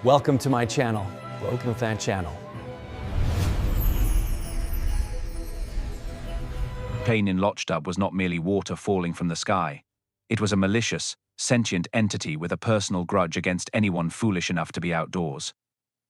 Welcome to my channel. Welcome to that channel. Pain in Lochdub was not merely water falling from the sky. It was a malicious, sentient entity with a personal grudge against anyone foolish enough to be outdoors.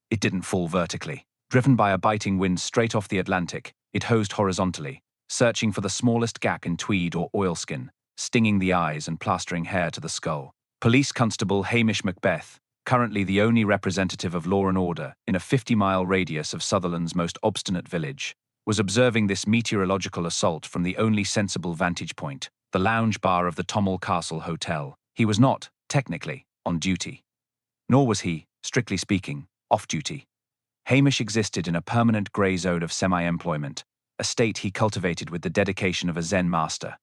It didn't fall vertically. Driven by a biting wind straight off the Atlantic, it hosed horizontally, searching for the smallest gap in tweed or oilskin, stinging the eyes and plastering hair to the skull. Police Constable Hamish Macbeth, currently the only representative of law and order in a 50-mile radius of Sutherland's most obstinate village, was observing this meteorological assault from the only sensible vantage point, the lounge bar of the Tommel Castle Hotel. He was not, technically, on duty. Nor was he, strictly speaking, off duty. Hamish existed in a permanent grey zone of semi-employment, a state he cultivated with the dedication of a Zen master.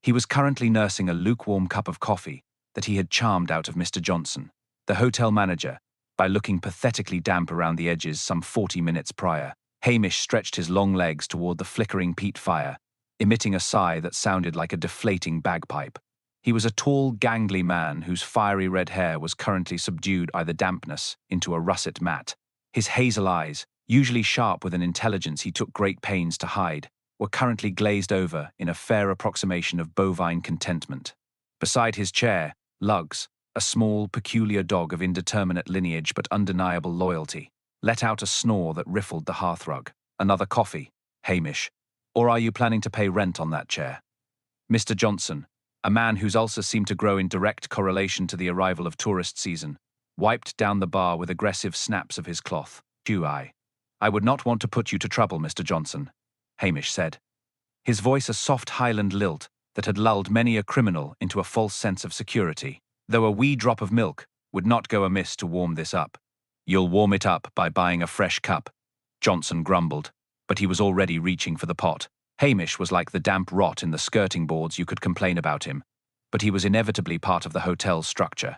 He was currently nursing a lukewarm cup of coffee that he had charmed out of Mr. Johnson, the hotel manager, by looking pathetically damp around the edges some 40 minutes prior. Hamish stretched his long legs toward the flickering peat fire, emitting a sigh that sounded like a deflating bagpipe. He was a tall, gangly man whose fiery red hair was currently subdued by the dampness into a russet mat. His hazel eyes, usually sharp with an intelligence he took great pains to hide, were currently glazed over in a fair approximation of bovine contentment. Beside his chair, Lugs, a small, peculiar dog of indeterminate lineage but undeniable loyalty, let out a snore that riffled the hearthrug. "Another coffee, Hamish? Or are you planning to pay rent on that chair?" Mr. Johnson, a man whose ulcer seemed to grow in direct correlation to the arrival of tourist season, wiped down the bar with aggressive snaps of his cloth. "I would not want to put you to trouble, Mr. Johnson," Hamish said, his voice a soft Highland lilt that had lulled many a criminal into a false sense of security, though a wee drop of milk would not go amiss to warm this up. "You'll warm it up by buying a fresh cup," Johnson grumbled, but he was already reaching for the pot. Hamish was like the damp rot in the skirting boards. You could complain about him, but he was inevitably part of the hotel's structure.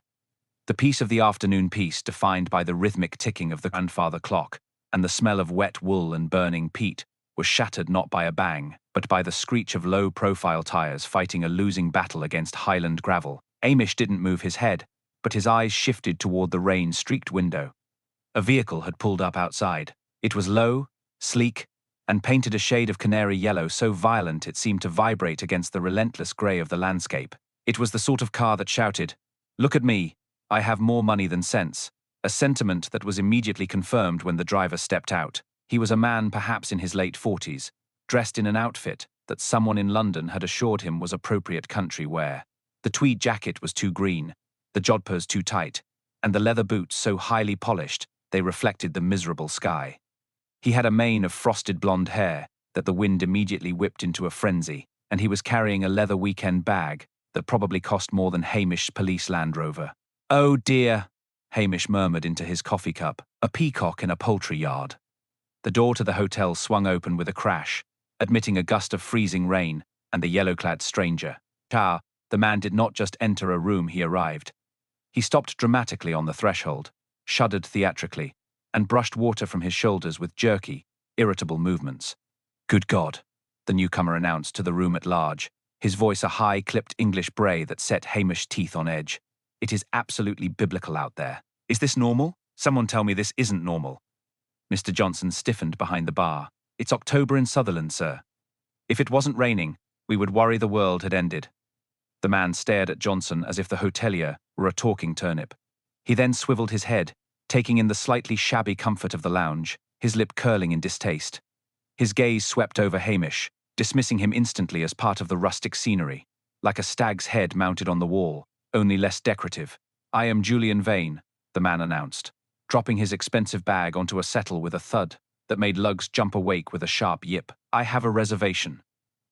The peace of the afternoon peace defined by the rhythmic ticking of the grandfather clock and the smell of wet wool and burning peat was shattered not by a bang, but by the screech of low-profile tires fighting a losing battle against Highland gravel. Hamish didn't move his head, but his eyes shifted toward the rain-streaked window. A vehicle had pulled up outside. It was low, sleek, and painted a shade of canary yellow so violent it seemed to vibrate against the relentless grey of the landscape. It was the sort of car that shouted, "Look at me, I have more money than sense," a sentiment that was immediately confirmed when the driver stepped out. He was a man perhaps in his late 40s, dressed in an outfit that someone in London had assured him was appropriate country wear. The tweed jacket was too green, the jodhpurs too tight, and the leather boots so highly polished they reflected the miserable sky. He had a mane of frosted blonde hair that the wind immediately whipped into a frenzy, and he was carrying a leather weekend bag that probably cost more than Hamish's police Land Rover. "Oh dear," Hamish murmured into his coffee cup, "a peacock in a poultry yard." The door to the hotel swung open with a crash, admitting a gust of freezing rain and the yellow-clad stranger. The man did not just enter a room. He arrived. He stopped dramatically on the threshold, shuddered theatrically, and brushed water from his shoulders with jerky, irritable movements. "Good God," the newcomer announced to the room at large, his voice a high, clipped English bray that set Hamish's teeth on edge. "It is absolutely biblical out there. Is this normal? Someone tell me this isn't normal." Mr. Johnson stiffened behind the bar. "It's October in Sutherland, sir. If it wasn't raining, we would worry the world had ended." The man stared at Johnson as if the hotelier were a talking turnip. He then swiveled his head, taking in the slightly shabby comfort of the lounge, his lip curling in distaste. His gaze swept over Hamish, dismissing him instantly as part of the rustic scenery, like a stag's head mounted on the wall, only less decorative. "I am Julian Vane," the man announced, dropping his expensive bag onto a settle with a thud that made Lugs jump awake with a sharp yip. "I have a reservation.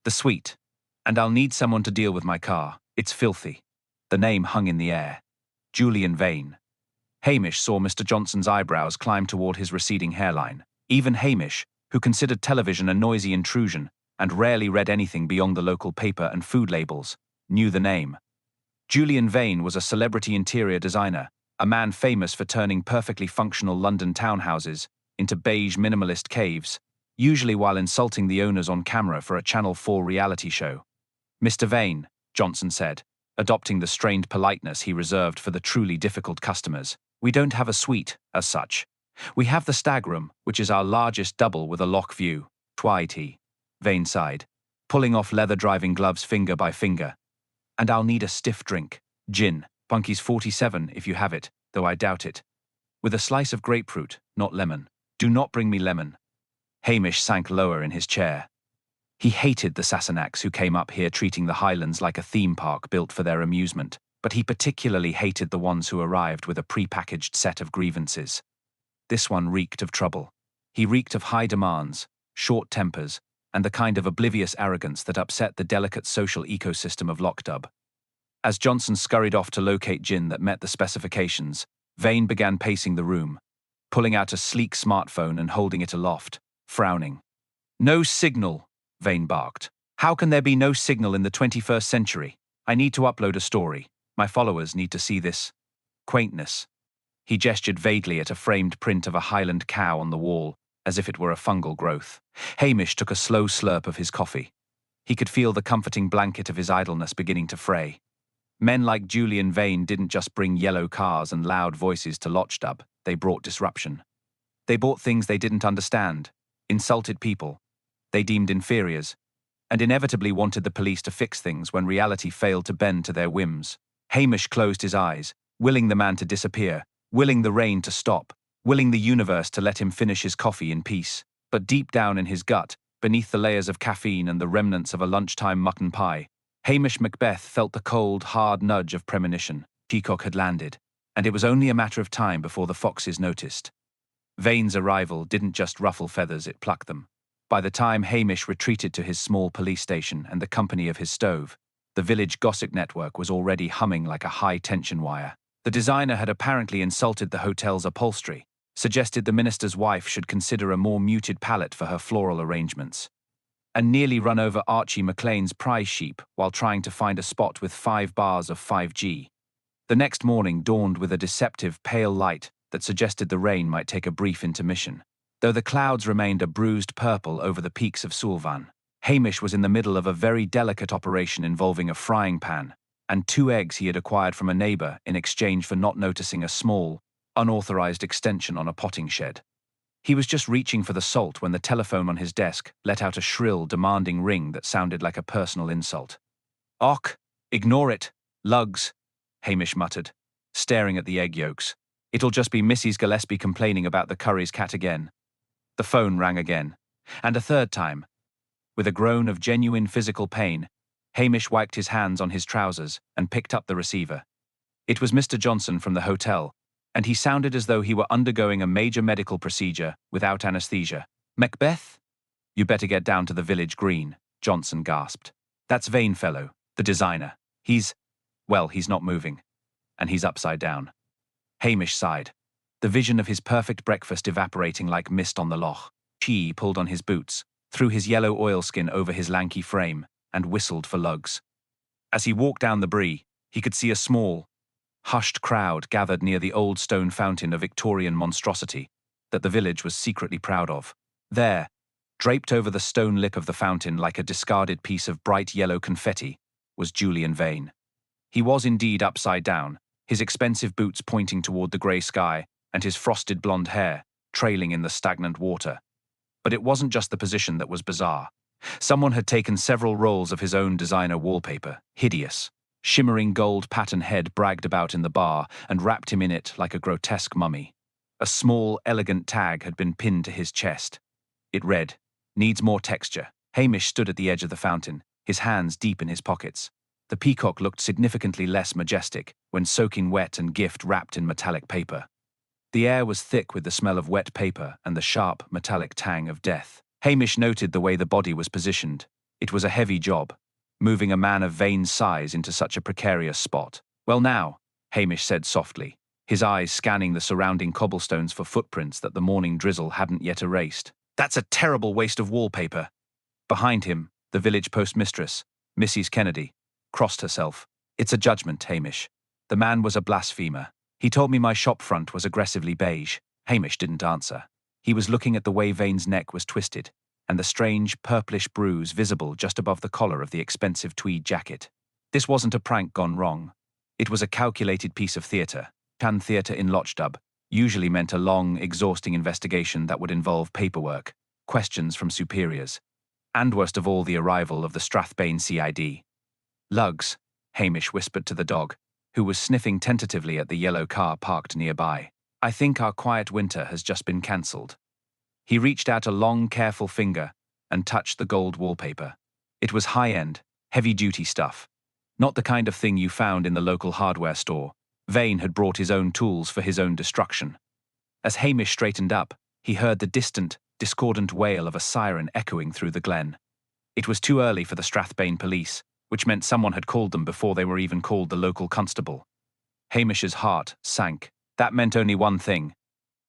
The suite. And I'll need someone to deal with my car. It's filthy." The name hung in the air. Julian Vane. Hamish saw Mr. Johnson's eyebrows climb toward his receding hairline. Even Hamish, who considered television a noisy intrusion and rarely read anything beyond the local paper and food labels, knew the name. Julian Vane was a celebrity interior designer, a man famous for turning perfectly functional London townhouses into beige minimalist caves, usually while insulting the owners on camera for a Channel 4 reality show. "Mr. Vane," Johnson said, adopting the strained politeness he reserved for the truly difficult customers, We don't have a suite, as such. We have the stag room, which is our largest double with a lock view. Twighty. Vane sighed, pulling off leather driving gloves finger by finger. And I'll need a stiff drink. Gin. Punky's 47 if you have it, though I doubt it. With a slice of grapefruit, not lemon. Do not bring me lemon. Hamish sank lower in his chair. He hated the Sassenachs who came up here treating the Highlands like a theme park built for their amusement, but he particularly hated the ones who arrived with a pre-packaged set of grievances. This one reeked of trouble. He reeked of high demands, short tempers, and the kind of oblivious arrogance that upset the delicate social ecosystem of Lockdub. As Johnson scurried off to locate gin that met the specifications, Vane began pacing the room, pulling out a sleek smartphone and holding it aloft, frowning. No signal, Vane barked. How can there be no signal in the 21st century? I need to upload a story. My followers need to see this quaintness. He gestured vaguely at a framed print of a Highland cow on the wall, as if it were a fungal growth. Hamish took a slow slurp of his coffee. He could feel the comforting blanket of his idleness beginning to fray. Men like Julian Vane didn't just bring yellow cars and loud voices to Lockdub, they brought disruption. They brought things they didn't understand, insulted people they deemed inferiors, and inevitably wanted the police to fix things when reality failed to bend to their whims. Hamish closed his eyes, willing the man to disappear, willing the rain to stop, willing the universe to let him finish his coffee in peace. But deep down in his gut, beneath the layers of caffeine and the remnants of a lunchtime mutton pie, Hamish Macbeth felt the cold, hard nudge of premonition. Peacock had landed, and it was only a matter of time before the foxes noticed. Vane's arrival didn't just ruffle feathers, it plucked them. By the time Hamish retreated to his small police station and the company of his stove, the village gossip network was already humming like a high-tension wire. The designer had apparently insulted the hotel's upholstery, suggested the minister's wife should consider a more muted palette for her floral arrangements, and nearly run over Archie McLean's prize sheep while trying to find a spot with 5 bars of 5G. The next morning dawned with a deceptive pale light that suggested the rain might take a brief intermission. Though the clouds remained a bruised purple over the peaks of Sulvan, Hamish was in the middle of a very delicate operation involving a frying pan and 2 eggs he had acquired from a neighbour in exchange for not noticing a small, unauthorized extension on a potting shed. He was just reaching for the salt when the telephone on his desk let out a shrill, demanding ring that sounded like a personal insult. "Och, ignore it, lugs," Hamish muttered, staring at the egg yolks. "It'll just be Mrs. Gillespie complaining about the Curry's cat again." The phone rang again, and a third time. With a groan of genuine physical pain, Hamish wiped his hands on his trousers and picked up the receiver. It was Mr. Johnson from the hotel, and he sounded as though he were undergoing a major medical procedure without anesthesia. "Macbeth? You better get down to the village green," Johnson gasped. "That's Vanefellow, the designer. He's not moving. And he's upside down." Hamish sighed, the vision of his perfect breakfast evaporating like mist on the loch. He pulled on his boots, threw his yellow oilskin over his lanky frame, and whistled for lugs. As he walked down the Bree, he could see a small, hushed crowd gathered near the old stone fountain of Victorian monstrosity that the village was secretly proud of. There, draped over the stone lip of the fountain like a discarded piece of bright yellow confetti, was Julian Vane. He was indeed upside down, his expensive boots pointing toward the grey sky and his frosted blonde hair trailing in the stagnant water. But it wasn't just the position that was bizarre. Someone had taken several rolls of his own designer wallpaper, hideous, shimmering gold pattern head bragged about in the bar, and wrapped him in it like a grotesque mummy. A small, elegant tag had been pinned to his chest. It read, "Needs more texture." Hamish stood at the edge of the fountain, his hands deep in his pockets. The peacock looked significantly less majestic when soaking wet and gift wrapped in metallic paper. The air was thick with the smell of wet paper and the sharp, metallic tang of death. Hamish noted the way the body was positioned. It was a heavy job, moving a man of Vane's size into such a precarious spot. "Well now," Hamish said softly, his eyes scanning the surrounding cobblestones for footprints that the morning drizzle hadn't yet erased. "That's a terrible waste of wallpaper." Behind him, the village postmistress, Mrs. Kennedy, crossed herself. "It's a judgment, Hamish. The man was a blasphemer. He told me my shop front was aggressively beige." Hamish didn't answer. He was looking at the way Vane's neck was twisted, and the strange, purplish bruise visible just above the collar of the expensive tweed jacket. This wasn't a prank gone wrong. It was a calculated piece of theatre. Chan Theatre in Lochdub usually meant a long, exhausting investigation that would involve paperwork, questions from superiors, and worst of all, the arrival of the Strathbane CID. Lugs, Hamish whispered to the dog, who was sniffing tentatively at the yellow car parked nearby. I think our quiet winter has just been cancelled. He reached out a long, careful finger and touched the gold wallpaper. It was high-end, heavy-duty stuff, not the kind of thing you found in the local hardware store. Vane had brought his own tools for his own destruction. As Hamish straightened up, he heard the distant, discordant wail of a siren echoing through the glen. It was too early for the Strathbane police, which meant someone had called them before they were even called the local constable. Hamish's heart sank. That meant only one thing.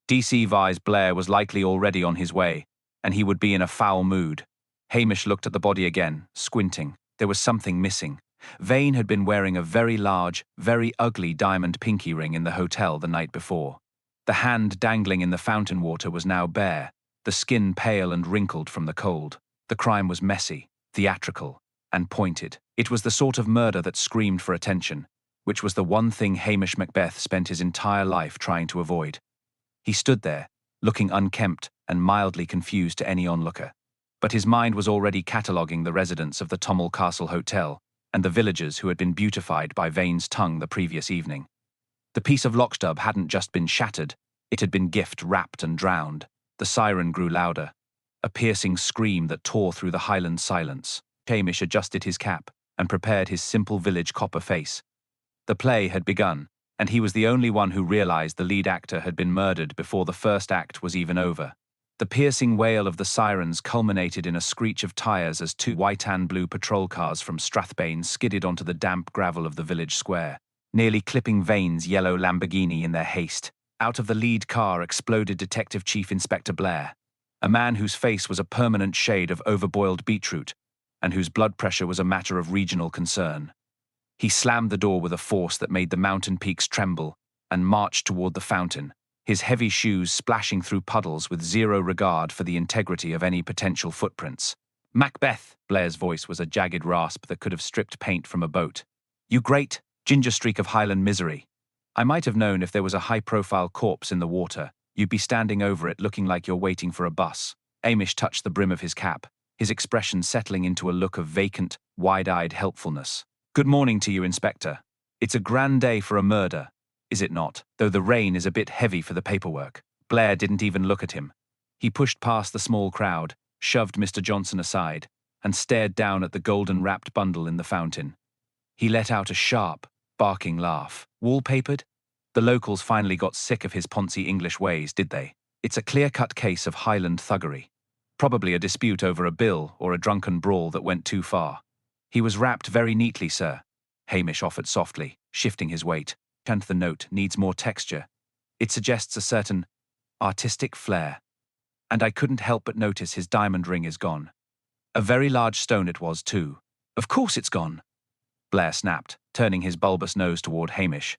DC Vice Blair was likely already on his way, and he would be in a foul mood. Hamish looked at the body again, squinting. There was something missing. Vane had been wearing a very large, very ugly diamond pinky ring in the hotel the night before. The hand dangling in the fountain water was now bare, the skin pale and wrinkled from the cold. The crime was messy, theatrical, and pointed. It was the sort of murder that screamed for attention, which was the one thing Hamish Macbeth spent his entire life trying to avoid. He stood there, looking unkempt and mildly confused to any onlooker. But his mind was already cataloguing the residents of the Tommel Castle Hotel and the villagers who had been beautified by Vane's tongue the previous evening. The piece of lockstub hadn't just been shattered, it had been gift-wrapped and drowned. The siren grew louder, a piercing scream that tore through the Highland silence. Hamish adjusted his cap and prepared his simple village copper face. The play had begun, and he was the only one who realized the lead actor had been murdered before the first act was even over. The piercing wail of the sirens culminated in a screech of tires as two white and blue patrol cars from Strathbane skidded onto the damp gravel of the village square, nearly clipping Vane's yellow Lamborghini in their haste. Out of the lead car exploded Detective Chief Inspector Blair, a man whose face was a permanent shade of overboiled beetroot, and whose blood pressure was a matter of regional concern. He slammed the door with a force that made the mountain peaks tremble and marched toward the fountain, his heavy shoes splashing through puddles with zero regard for the integrity of any potential footprints. Macbeth, Blair's voice was a jagged rasp that could have stripped paint from a boat. You great, ginger streak of Highland misery. I might have known if there was a high-profile corpse in the water, you'd be standing over it looking like you're waiting for a bus. Hamish touched the brim of his cap, his expression settling into a look of vacant, wide-eyed helpfulness. Good morning to you, Inspector. It's a grand day for a murder, is it not? Though the rain is a bit heavy for the paperwork. Blair didn't even look at him. He pushed past the small crowd, shoved Mr. Johnson aside, and stared down at the golden-wrapped bundle in the fountain. He let out a sharp, barking laugh. Wallpapered? The locals finally got sick of his poncy English ways, did they? It's a clear-cut case of Highland thuggery. Probably a dispute over a bill or a drunken brawl that went too far. He was wrapped very neatly, sir, Hamish offered softly, shifting his weight. And the note needs more texture. It suggests a certain artistic flair. And I couldn't help but notice his diamond ring is gone. A very large stone it was, too. Of course it's gone, Blair snapped, turning his bulbous nose toward Hamish.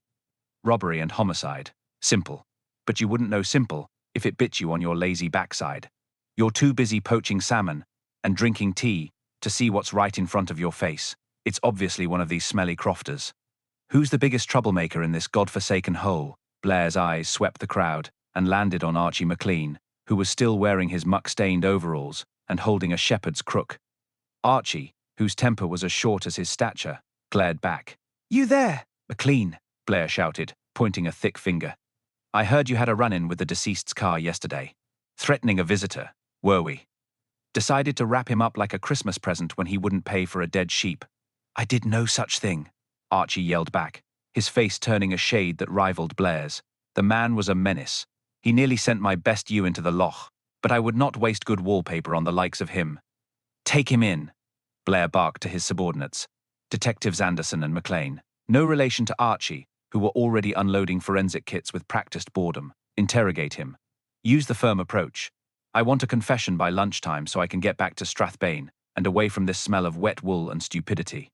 Robbery and homicide. Simple. But you wouldn't know simple if it bit you on your lazy backside. You're too busy poaching salmon and drinking tea to see what's right in front of your face. It's obviously one of these smelly crofters. Who's the biggest troublemaker in this godforsaken hole? Blair's eyes swept the crowd and landed on Archie McLean, who was still wearing his muck-stained overalls and holding a shepherd's crook. Archie, whose temper was as short as his stature, glared back. You there, McLean, Blair shouted, pointing a thick finger. I heard you had a run-in with the deceased's car yesterday. Threatening a visitor, were we? Decided to wrap him up like a Christmas present when he wouldn't pay for a dead sheep. I did no such thing, Archie yelled back, his face turning a shade that rivaled Blair's. The man was a menace. He nearly sent my best ewe into the loch, but I would not waste good wallpaper on the likes of him. Take him in, Blair barked to his subordinates, Detectives Anderson and McLean, no relation to Archie, who were already unloading forensic kits with practiced boredom. Interrogate him. Use the firm approach. I want a confession by lunchtime so I can get back to Strathbane and away from this smell of wet wool and stupidity.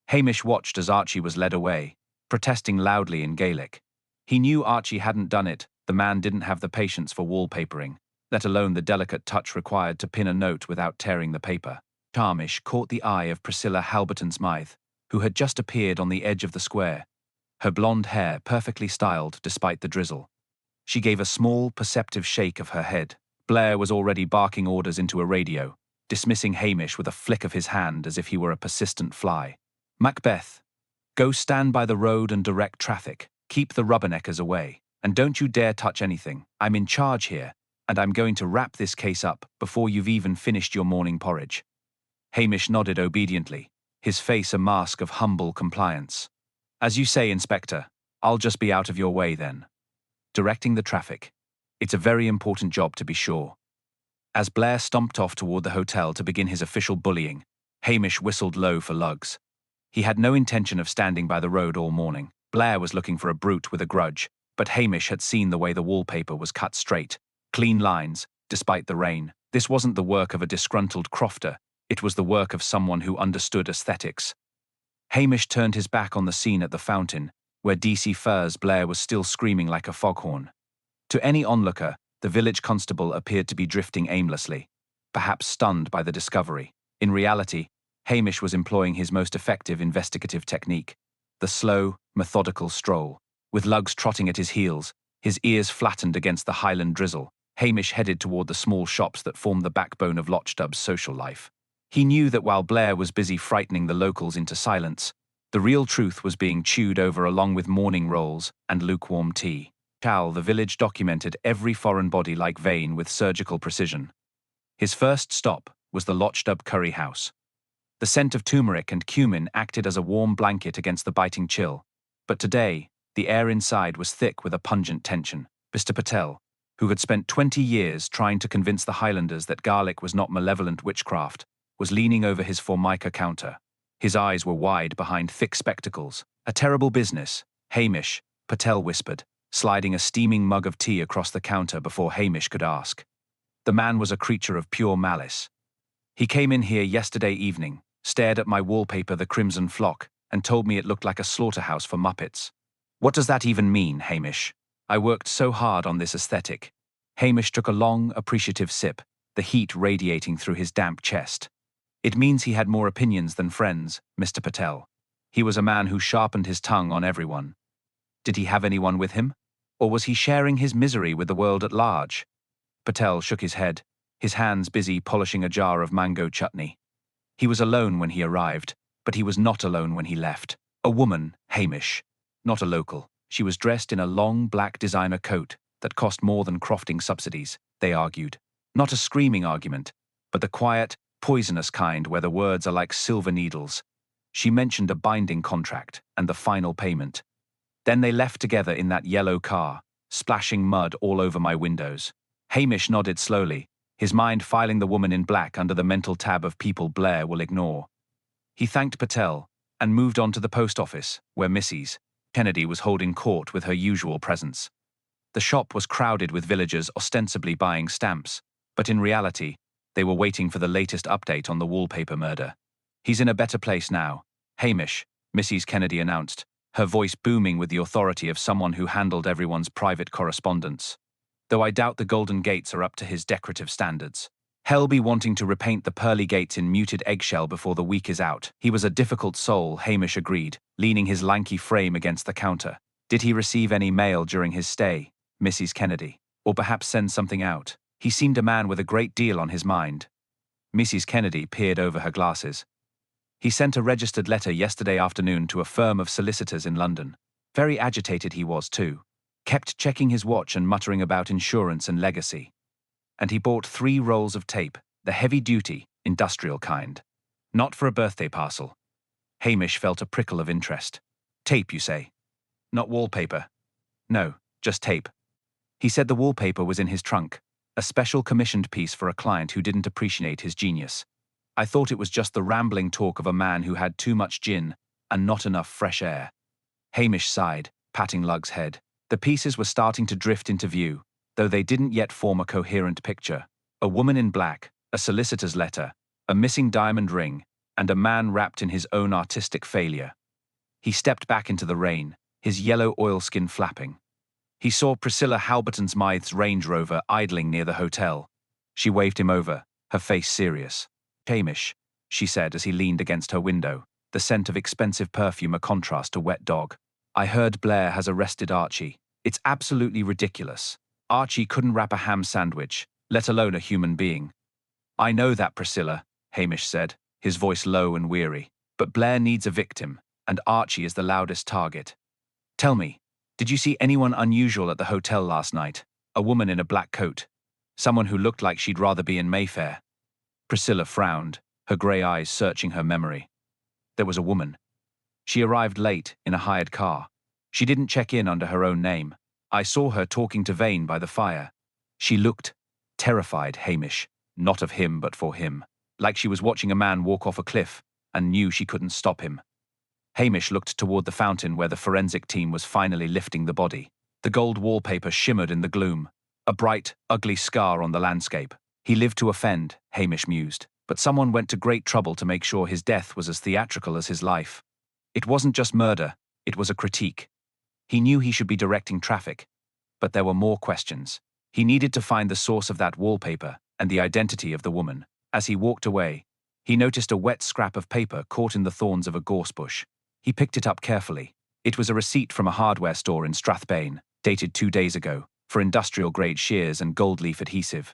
Hamish watched as Archie was led away, protesting loudly in Gaelic. He knew Archie hadn't done it. The man didn't have the patience for wallpapering, let alone the delicate touch required to pin a note without tearing the paper. Hamish caught the eye of Priscilla Halberton Smythe, who had just appeared on the edge of the square. her blonde hair perfectly styled despite the drizzle. She gave a small, perceptive shake of her head. Blair was already barking orders into a radio, dismissing Hamish with a flick of his hand as if he were a persistent fly. "Macbeth, go stand by the road and direct traffic. Keep the rubberneckers away. And don't you dare touch anything. I'm in charge here, and I'm going to wrap this case up before you've even finished your morning porridge." Hamish nodded obediently, his face a mask of humble compliance. "As you say, Inspector, I'll just be out of your way then." Directing the traffic. It's a very important job, to be sure. As Blair stomped off toward the hotel to begin his official bullying, Hamish whistled low for lugs. He had no intention of standing by the road all morning. Blair was looking for a brute with a grudge, but Hamish had seen the way the wallpaper was cut straight, clean lines, despite the rain. This wasn't the work of a disgruntled crofter, it was the work of someone who understood aesthetics. Hamish turned his back on the scene at the fountain, where DC Firs Blair was still screaming like a foghorn. To any onlooker, the village constable appeared to be drifting aimlessly, perhaps stunned by the discovery. In reality, Hamish was employing his most effective investigative technique, the slow, methodical stroll. With lugs trotting at his heels, his ears flattened against the Highland drizzle, Hamish headed toward the small shops that formed the backbone of Lochdub's social life. He knew that while Blair was busy frightening the locals into silence, the real truth was being chewed over along with morning rolls and lukewarm tea. The village documented every foreign body-like vein with surgical precision. His first stop was the Lochdub Curry House. The scent of turmeric and cumin acted as a warm blanket against the biting chill, but today, the air inside was thick with a pungent tension. Mr. Patel, who had spent 20 years trying to convince the Highlanders that garlic was not malevolent witchcraft, was leaning over his formica counter. His eyes were wide behind thick spectacles. "A terrible business, Hamish," Patel whispered, sliding a steaming mug of tea across the counter before Hamish could ask. The man was a creature of pure malice. "He came in here yesterday evening, stared at my wallpaper, the Crimson Flock, and told me it looked like a slaughterhouse for Muppets." "What does that even mean, Hamish? I worked so hard on this aesthetic." Hamish took a long, appreciative sip, the heat radiating through his damp chest. "It means he had more opinions than friends, Mr. Patel. He was a man who sharpened his tongue on everyone." "Did he have anyone with him? Or was he sharing his misery with the world at large?" Patel shook his head, his hands busy polishing a jar of mango chutney. "He was alone when he arrived, but he was not alone when he left. A woman, Hamish. Not a local. She was dressed in a long black designer coat that cost more than crofting subsidies, they argued. Not a screaming argument, but the quiet, poisonous kind where the words are like silver needles. She mentioned a binding contract and the final payment. Then they left together in that yellow car, splashing mud all over my windows." Hamish nodded slowly, his mind filing the woman in black under the mental tab of people Blair will ignore. He thanked Patel and moved on to the post office, where Mrs. Kennedy was holding court with her usual presence. The shop was crowded with villagers ostensibly buying stamps, but in reality, they were waiting for the latest update on the wallpaper murder. "He's in a better place now, Hamish," Mrs. Kennedy announced, her voice booming with the authority of someone who handled everyone's private correspondence. "Though I doubt the Golden Gates are up to his decorative standards. He'll be wanting to repaint the pearly gates in muted eggshell before the week is out." He was a difficult soul, Hamish agreed, leaning his lanky frame against the counter. "Did he receive any mail during his stay, Mrs. Kennedy? Or perhaps send something out? He seemed a man with a great deal on his mind." Mrs. Kennedy peered over her glasses. "He sent a registered letter yesterday afternoon to a firm of solicitors in London. Very agitated he was, too. Kept checking his watch and muttering about insurance and legacy. And he bought 3 rolls of tape, the heavy-duty, industrial kind. Not for a birthday parcel." Hamish felt a prickle of interest. "Tape, you say? Not wallpaper?" "No, just tape. He said the wallpaper was in his trunk, a special commissioned piece for a client who didn't appreciate his genius. I thought it was just the rambling talk of a man who had too much gin and not enough fresh air." Hamish sighed, patting Lug's head. The pieces were starting to drift into view, though they didn't yet form a coherent picture. A woman in black, a solicitor's letter, a missing diamond ring, and a man wrapped in his own artistic failure. He stepped back into the rain, his yellow oilskin flapping. He saw Priscilla Halberton-Smythe's Range Rover idling near the hotel. She waved him over, her face serious. "Hamish," she said as he leaned against her window, the scent of expensive perfume a contrast to wet dog. I heard Blair has arrested Archie. It's absolutely ridiculous. Archie couldn't wrap a ham sandwich, let alone a human being. I know that, Priscilla, Hamish said, his voice low and weary. But Blair needs a victim, and Archie is the loudest target. Tell me, did you see anyone unusual at the hotel last night? A woman in a black coat. Someone who looked like she'd rather be in Mayfair. Priscilla frowned, her grey eyes searching her memory. There was a woman. She arrived late, in a hired car. She didn't check in under her own name. I saw her talking to Vane by the fire. She looked terrified, Hamish. Not of him, but for him. Like she was watching a man walk off a cliff, and knew she couldn't stop him. Hamish looked toward the fountain where the forensic team was finally lifting the body. The gold wallpaper shimmered in the gloom, a bright, ugly scar on the landscape. He lived to offend, Hamish mused, but someone went to great trouble to make sure his death was as theatrical as his life. It wasn't just murder, it was a critique. He knew he should be directing traffic, but there were more questions. He needed to find the source of that wallpaper and the identity of the woman. As he walked away, he noticed a wet scrap of paper caught in the thorns of a gorse bush. He picked it up carefully. It was a receipt from a hardware store in Strathbane, dated 2 days ago, for industrial-grade shears and gold leaf adhesive.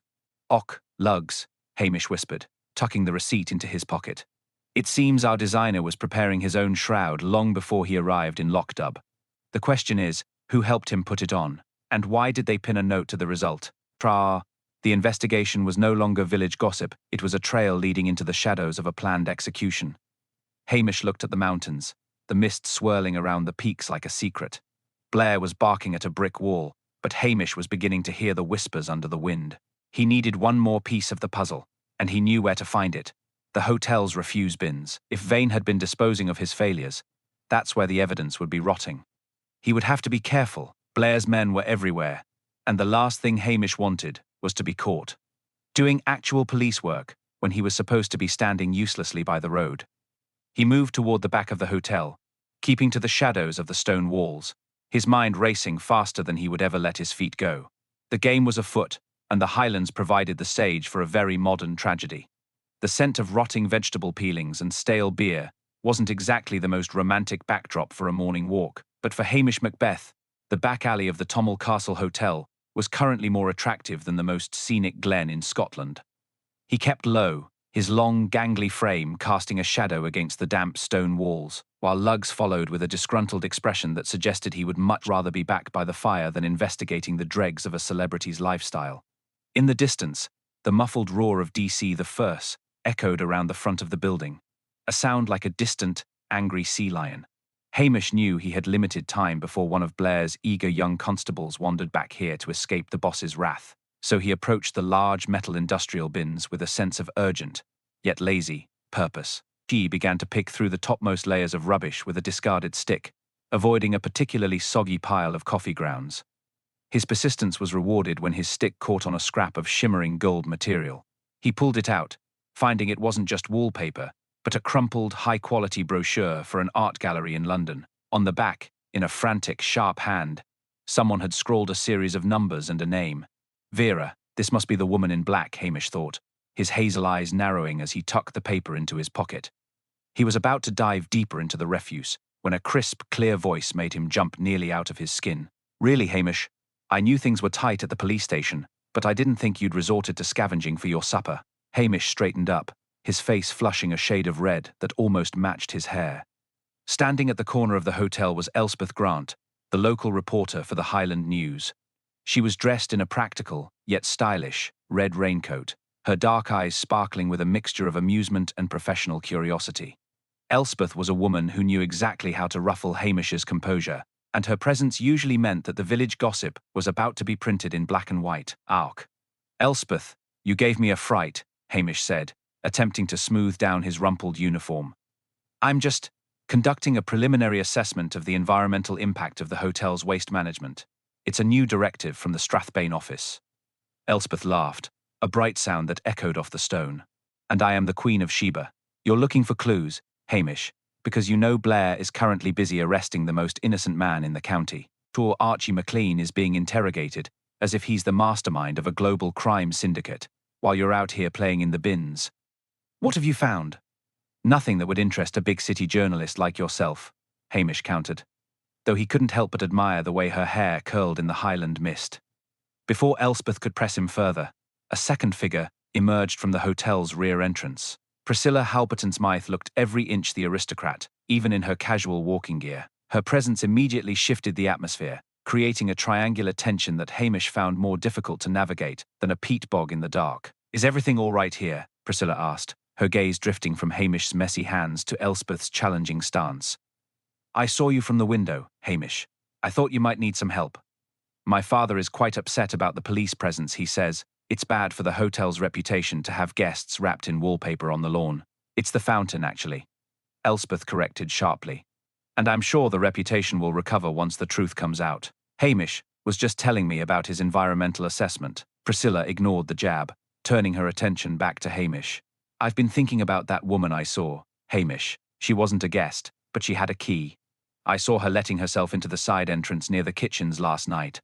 "Och, lugs," Hamish whispered, tucking the receipt into his pocket. It seems our designer was preparing his own shroud long before he arrived in Lockdub. The question is, who helped him put it on? And why did they pin a note to the result? The investigation was no longer village gossip, it was a trail leading into the shadows of a planned execution. Hamish looked at the mountains, the mist swirling around the peaks like a secret. Blair was barking at a brick wall, but Hamish was beginning to hear the whispers under the wind. He needed one more piece of the puzzle, and he knew where to find it. The hotel's refuse bins. If Vane had been disposing of his failures, that's where the evidence would be rotting. He would have to be careful. Blair's men were everywhere, and the last thing Hamish wanted was to be caught doing actual police work when he was supposed to be standing uselessly by the road. He moved toward the back of the hotel, keeping to the shadows of the stone walls, his mind racing faster than he would ever let his feet go. The game was afoot, and the Highlands provided the stage for a very modern tragedy. The scent of rotting vegetable peelings and stale beer wasn't exactly the most romantic backdrop for a morning walk, but for Hamish Macbeth, the back alley of the Tommel Castle Hotel was currently more attractive than the most scenic glen in Scotland. He kept low, his long, gangly frame casting a shadow against the damp stone walls, while Lugs followed with a disgruntled expression that suggested he would much rather be back by the fire than investigating the dregs of a celebrity's lifestyle. In the distance, the muffled roar of DC the First echoed around the front of the building, a sound like a distant, angry sea lion. Hamish knew he had limited time before one of Blair's eager young constables wandered back here to escape the boss's wrath, so he approached the large metal industrial bins with a sense of urgent, yet lazy, purpose. He began to pick through the topmost layers of rubbish with a discarded stick, avoiding a particularly soggy pile of coffee grounds. His persistence was rewarded when his stick caught on a scrap of shimmering gold material. He pulled it out, finding it wasn't just wallpaper, but a crumpled, high-quality brochure for an art gallery in London. On the back, in a frantic, sharp hand, someone had scrawled a series of numbers and a name. Vera, this must be the woman in black, Hamish thought, his hazel eyes narrowing as he tucked the paper into his pocket. He was about to dive deeper into the refuse, when a crisp, clear voice made him jump nearly out of his skin. "Really, Hamish? I knew things were tight at the police station, but I didn't think you'd resorted to scavenging for your supper." Hamish straightened up, his face flushing a shade of red that almost matched his hair. Standing at the corner of the hotel was Elspeth Grant, the local reporter for the Highland News. She was dressed in a practical, yet stylish, red raincoat, her dark eyes sparkling with a mixture of amusement and professional curiosity. Elspeth was a woman who knew exactly how to ruffle Hamish's composure, and her presence usually meant that the village gossip was about to be printed in black and white. "Auk. Elspeth, you gave me a fright," Hamish said, attempting to smooth down his rumpled uniform. "I'm just conducting a preliminary assessment of the environmental impact of the hotel's waste management. It's a new directive from the Strathbane office." Elspeth laughed, a bright sound that echoed off the stone. "And I am the Queen of Sheba. You're looking for clues, Hamish, because you know Blair is currently busy arresting the most innocent man in the county. Poor Archie McLean is being interrogated as if he's the mastermind of a global crime syndicate, while you're out here playing in the bins. What have you found?" "Nothing that would interest a big city journalist like yourself," Hamish countered. though he couldn't help but admire the way her hair curled in the Highland mist. Before Elspeth could press him further, a second figure emerged from the hotel's rear entrance. Priscilla Halberton-Smythe looked every inch the aristocrat, even in her casual walking gear. Her presence immediately shifted the atmosphere, creating a triangular tension that Hamish found more difficult to navigate than a peat bog in the dark. "Is everything all right here?" Priscilla asked, her gaze drifting from Hamish's messy hands to Elspeth's challenging stance. "I saw you from the window, Hamish. I thought you might need some help. My father is quite upset about the police presence. He says it's bad for the hotel's reputation to have guests wrapped in wallpaper on the lawn. It's the fountain, actually," Elspeth corrected sharply. "And I'm sure the reputation will recover once the truth comes out. Hamish was just telling me about his environmental assessment." Priscilla ignored the jab, turning her attention back to Hamish. "I've been thinking about that woman I saw, Hamish. She wasn't a guest, but she had a key. I saw her letting herself into the side entrance near the kitchens last night.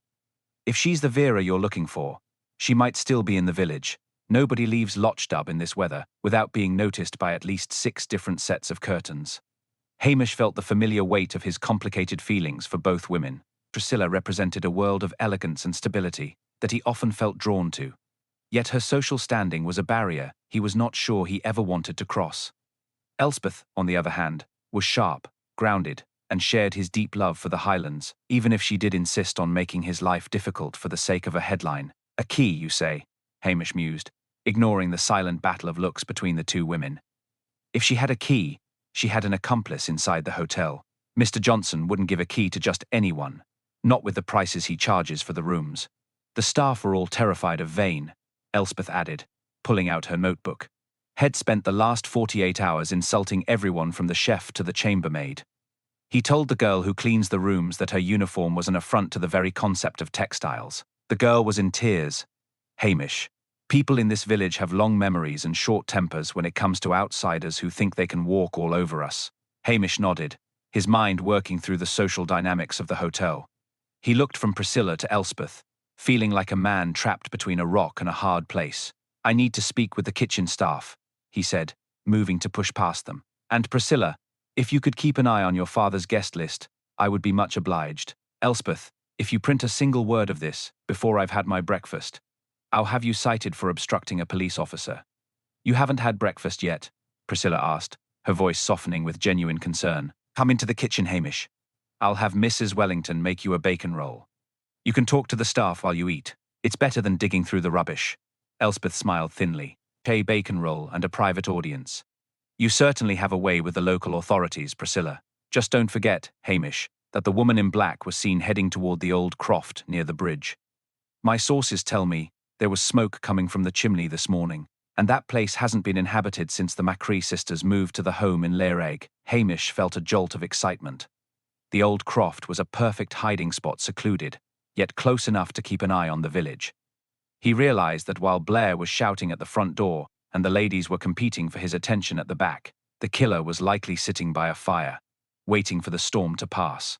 If she's the Vera you're looking for, she might still be in the village. Nobody leaves Lochdub in this weather without being noticed by at least 6 different sets of curtains." Hamish felt the familiar weight of his complicated feelings for both women. Priscilla represented a world of elegance and stability that he often felt drawn to. Yet her social standing was a barrier he was not sure he ever wanted to cross. Elspeth, on the other hand, was sharp, grounded, and shared his deep love for the Highlands, even if she did insist on making his life difficult for the sake of a headline. "A key, you say?" Hamish mused, ignoring the silent battle of looks between the two women. If she had a key, she had an accomplice inside the hotel. Mr. Johnson wouldn't give a key to just anyone, not with the prices he charges for the rooms. "The staff were all terrified of Vane," Elspeth added, pulling out her notebook. "Had spent the last 48 hours insulting everyone from the chef to the chambermaid. He told the girl who cleans the rooms that her uniform was an affront to the very concept of textiles. The girl was in tears. Hamish, people in this village have long memories and short tempers when it comes to outsiders who think they can walk all over us." Hamish nodded, his mind working through the social dynamics of the hotel. He looked from Priscilla to Elspeth, feeling like a man trapped between a rock and a hard place. "I need to speak with the kitchen staff," he said, moving to push past them. "And Priscilla, if you could keep an eye on your father's guest list, I would be much obliged. Elspeth, if you print a single word of this before I've had my breakfast, I'll have you cited for obstructing a police officer." "You haven't had breakfast yet?" Priscilla asked, her voice softening with genuine concern. "Come into the kitchen, Hamish. I'll have Mrs. Wellington make you a bacon roll. You can talk to the staff while you eat. It's better than digging through the rubbish." Elspeth smiled thinly. "A bacon roll and a private audience. You certainly have a way with the local authorities, Priscilla. Just don't forget, Hamish, that the woman in black was seen heading toward the old croft near the bridge. My sources tell me there was smoke coming from the chimney this morning, and that place hasn't been inhabited since the Macri sisters moved to the home in Laireg." Hamish felt a jolt of excitement. The old croft was a perfect hiding spot, secluded, yet close enough to keep an eye on the village. He realized that while Blair was shouting at the front door and the ladies were competing for his attention at the back, the killer was likely sitting by a fire, waiting for the storm to pass.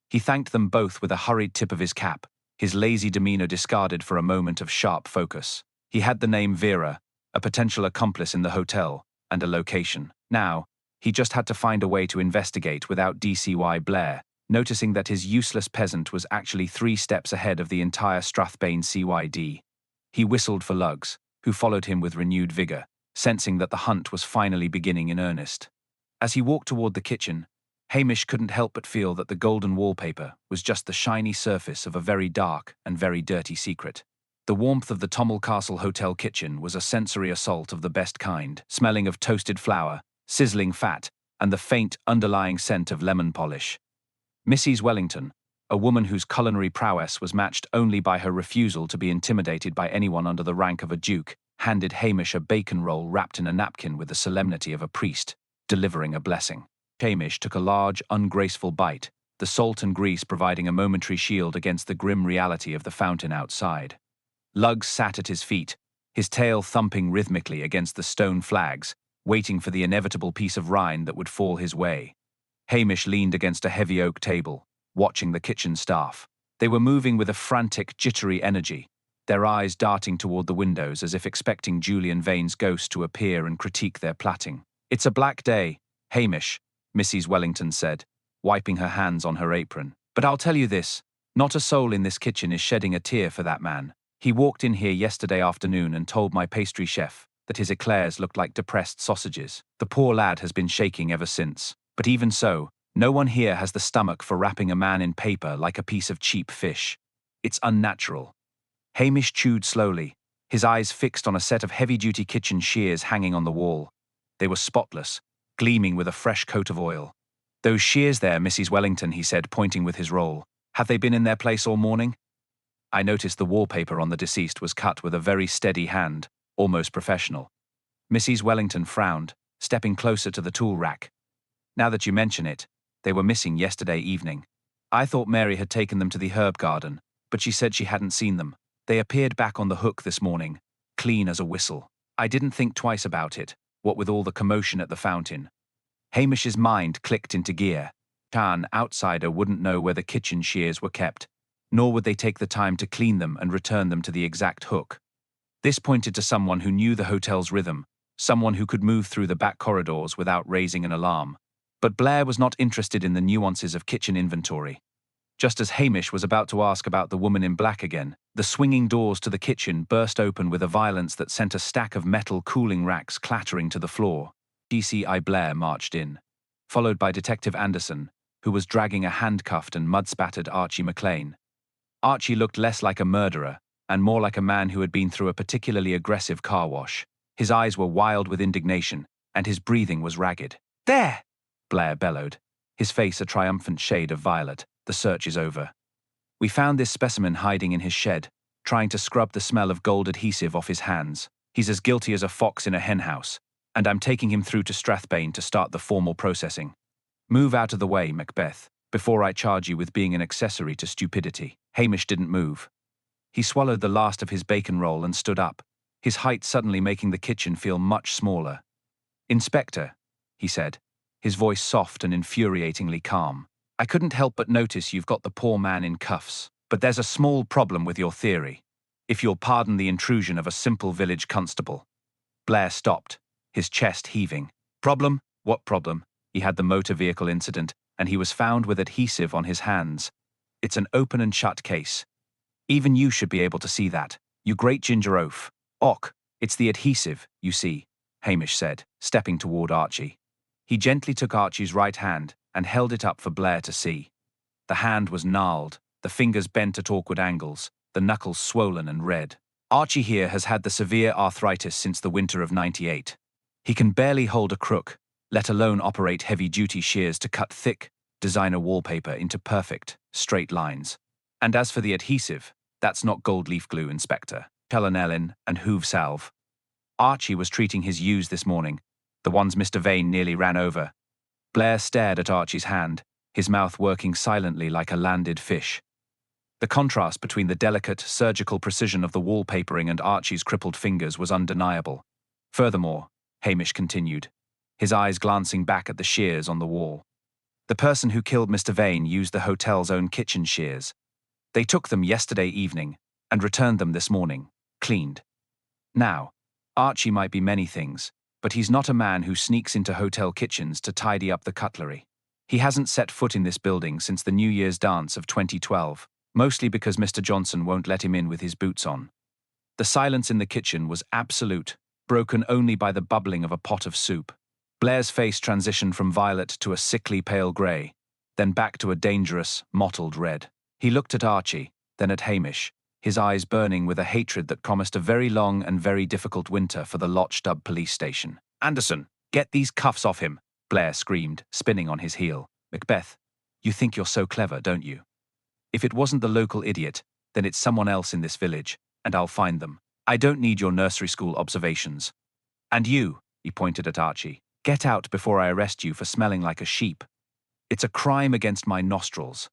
He thanked them both with a hurried tip of his cap, his lazy demeanor discarded for a moment of sharp focus. He had the name Vera, a potential accomplice in the hotel, and a location. Now, he just had to find a way to investigate without DCY Blair, noticing that his useless peasant was actually 3 steps ahead of the entire Strathbane CYD. He whistled for Lugs, who followed him with renewed vigor, sensing that the hunt was finally beginning in earnest. As he walked toward the kitchen, Hamish couldn't help but feel that the golden wallpaper was just the shiny surface of a very dark and very dirty secret. The warmth of the Tommel Castle Hotel kitchen was a sensory assault of the best kind, smelling of toasted flour, sizzling fat, and the faint underlying scent of lemon polish. Mrs. Wellington, a woman whose culinary prowess was matched only by her refusal to be intimidated by anyone under the rank of a duke, handed Hamish a bacon roll wrapped in a napkin with the solemnity of a priest, delivering a blessing. Hamish took a large, ungraceful bite, the salt and grease providing a momentary shield against the grim reality of the fountain outside. Lugs sat at his feet, his tail thumping rhythmically against the stone flags, waiting for the inevitable piece of rind that would fall his way. Hamish leaned against a heavy oak table, watching the kitchen staff. They were moving with a frantic, jittery energy, their eyes darting toward the windows as if expecting Julian Vane's ghost to appear and critique their plaiting. "It's a black day, Hamish," Mrs. Wellington said, wiping her hands on her apron. But I'll tell you this, not a soul in this kitchen is shedding a tear for that man. He walked in here yesterday afternoon and told my pastry chef that his eclairs looked like depressed sausages. The poor lad has been shaking ever since. But even so, no one here has the stomach for wrapping a man in paper like a piece of cheap fish. It's unnatural. Hamish chewed slowly, his eyes fixed on a set of heavy-duty kitchen shears hanging on the wall. They were spotless, gleaming with a fresh coat of oil. "Those shears there, Mrs. Wellington," he said, pointing with his roll. "Have they been in their place all morning?" I noticed the wallpaper on the deceased was cut with a very steady hand, almost professional. Mrs. Wellington frowned, stepping closer to the tool rack. "Now that you mention it, they were missing yesterday evening. I thought Mary had taken them to the herb garden, but she said she hadn't seen them. They appeared back on the hook this morning, clean as a whistle. I didn't think twice about it, what with all the commotion at the fountain." Hamish's mind clicked into gear. An outsider wouldn't know where the kitchen shears were kept, nor would they take the time to clean them and return them to the exact hook. This pointed to someone who knew the hotel's rhythm, someone who could move through the back corridors without raising an alarm. But Blair was not interested in the nuances of kitchen inventory. Just as Hamish was about to ask about the woman in black again, the swinging doors to the kitchen burst open with a violence that sent a stack of metal cooling racks clattering to the floor. DCI Blair marched in, followed by Detective Anderson, who was dragging a handcuffed and mud-spattered Archie McLean. Archie looked less like a murderer and more like a man who had been through a particularly aggressive car wash. His eyes were wild with indignation, and his breathing was ragged. "There!" Blair bellowed, his face a triumphant shade of violet. "The search is over. We found this specimen hiding in his shed, trying to scrub the smell of gold adhesive off his hands. He's as guilty as a fox in a henhouse, and I'm taking him through to Strathbane to start the formal processing. Move out of the way, Macbeth, before I charge you with being an accessory to stupidity." Hamish didn't move. He swallowed the last of his bacon roll and stood up, his height suddenly making the kitchen feel much smaller. "Inspector," he said, his voice soft and infuriatingly calm, "I couldn't help but notice you've got the poor man in cuffs, but there's a small problem with your theory, if you'll pardon the intrusion of a simple village constable." Blair stopped, his chest heaving. "Problem? What problem?" He had the motor vehicle incident, and he was found with adhesive on his hands. "It's an open and shut case. Even you should be able to see that, you great ginger oaf." "Och, it's the adhesive, you see," Hamish said, stepping toward Archie. He gently took Archie's right hand and held it up for Blair to see. The hand was gnarled, the fingers bent at awkward angles, the knuckles swollen and red. "Archie here has had the severe arthritis since the winter of '98. He can barely hold a crook, let alone operate heavy-duty shears to cut thick, designer wallpaper into perfect, straight lines. And as for the adhesive, that's not gold leaf glue, Inspector. Pellanellin and Hoove salve. Archie was treating his ewes this morning, the ones Mr. Vane nearly ran over." Blair stared at Archie's hand, his mouth working silently like a landed fish. The contrast between the delicate, surgical precision of the wallpapering and Archie's crippled fingers was undeniable. "Furthermore," Hamish continued, his eyes glancing back at the shears on the wall, "the person who killed Mr. Vane used the hotel's own kitchen shears. They took them yesterday evening and returned them this morning, cleaned. Now, Archie might be many things, but he's not a man who sneaks into hotel kitchens to tidy up the cutlery. He hasn't set foot in this building since the New Year's dance of 2012, mostly because Mr. Johnson won't let him in with his boots on." The silence in the kitchen was absolute, broken only by the bubbling of a pot of soup. Blair's face transitioned from violet to a sickly pale grey, then back to a dangerous, mottled red. He looked at Archie, then at Hamish, his eyes burning with a hatred that promised a very long and very difficult winter for the Lochdub police station. "Anderson, get these cuffs off him," Blair screamed, spinning on his heel. "Macbeth, you think you're so clever, don't you? If it wasn't the local idiot, then it's someone else in this village, and I'll find them. I don't need your nursery school observations. And you," he pointed at Archie, "get out before I arrest you for smelling like a sheep. It's a crime against my nostrils."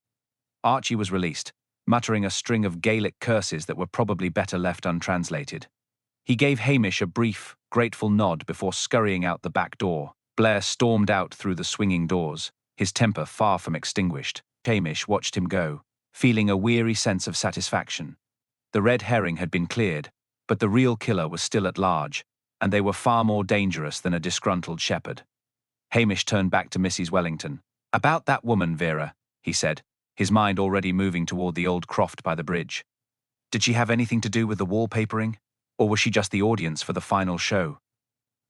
Archie was released, muttering a string of Gaelic curses that were probably better left untranslated. He gave Hamish a brief, grateful nod before scurrying out the back door. Blair stormed out through the swinging doors, his temper far from extinguished. Hamish watched him go, feeling a weary sense of satisfaction. The red herring had been cleared, but the real killer was still at large, and they were far more dangerous than a disgruntled shepherd. Hamish turned back to Mrs. Wellington. "About that woman, Vera," he said, his mind already moving toward the old croft by the bridge. Did she have anything to do with the wallpapering? Or was she just the audience for the final show?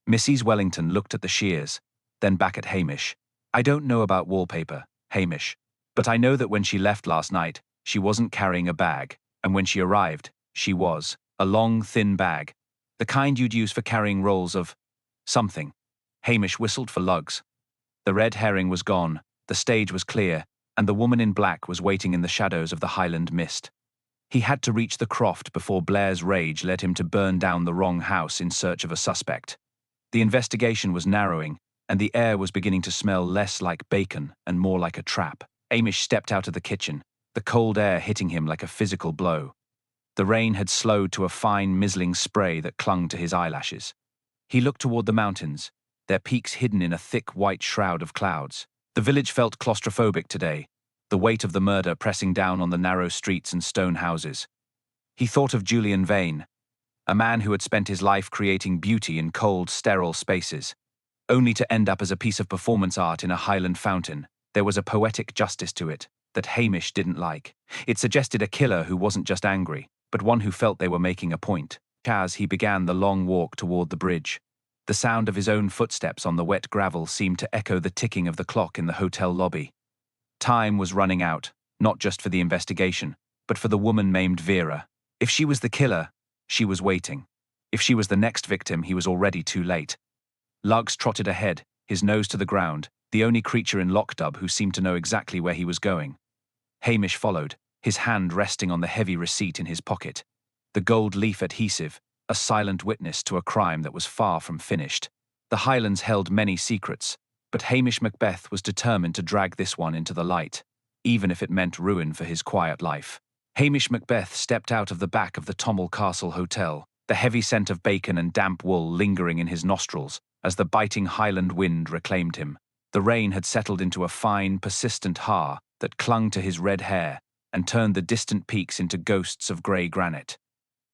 Mrs. Wellington looked at the shears, then back at Hamish. I don't know about wallpaper, Hamish, but I know that when she left last night, she wasn't carrying a bag, and when she arrived, she was. A long, thin bag. The kind you'd use for carrying rolls of something. Hamish whistled for lugs. The red herring was gone, the stage was clear, and the woman in black was waiting in the shadows of the Highland mist. He had to reach the croft before Blair's rage led him to burn down the wrong house in search of a suspect. The investigation was narrowing, and the air was beginning to smell less like bacon and more like a trap. Hamish stepped out of the kitchen, the cold air hitting him like a physical blow. The rain had slowed to a fine, mizzling spray that clung to his eyelashes. He looked toward the mountains, their peaks hidden in a thick white shroud of clouds. The village felt claustrophobic today, the weight of the murder pressing down on the narrow streets and stone houses. He thought of Julian Vane, a man who had spent his life creating beauty in cold, sterile spaces, only to end up as a piece of performance art in a Highland fountain. There was a poetic justice to it that Hamish didn't like. It suggested a killer who wasn't just angry, but one who felt they were making a point. As he began the long walk toward the bridge, the sound of his own footsteps on the wet gravel seemed to echo the ticking of the clock in the hotel lobby. Time was running out, not just for the investigation, but for the woman named Vera. If she was the killer, she was waiting. If she was the next victim, he was already too late. Lugs trotted ahead, his nose to the ground, the only creature in Lockdub who seemed to know exactly where he was going. Hamish followed, his hand resting on the heavy receipt in his pocket. The gold leaf adhesive, a silent witness to a crime that was far from finished. The Highlands held many secrets, but Hamish Macbeth was determined to drag this one into the light, even if it meant ruin for his quiet life. Hamish Macbeth stepped out of the back of the Tommel Castle Hotel, the heavy scent of bacon and damp wool lingering in his nostrils as the biting Highland wind reclaimed him. The rain had settled into a fine, persistent haar that clung to his red hair and turned the distant peaks into ghosts of grey granite.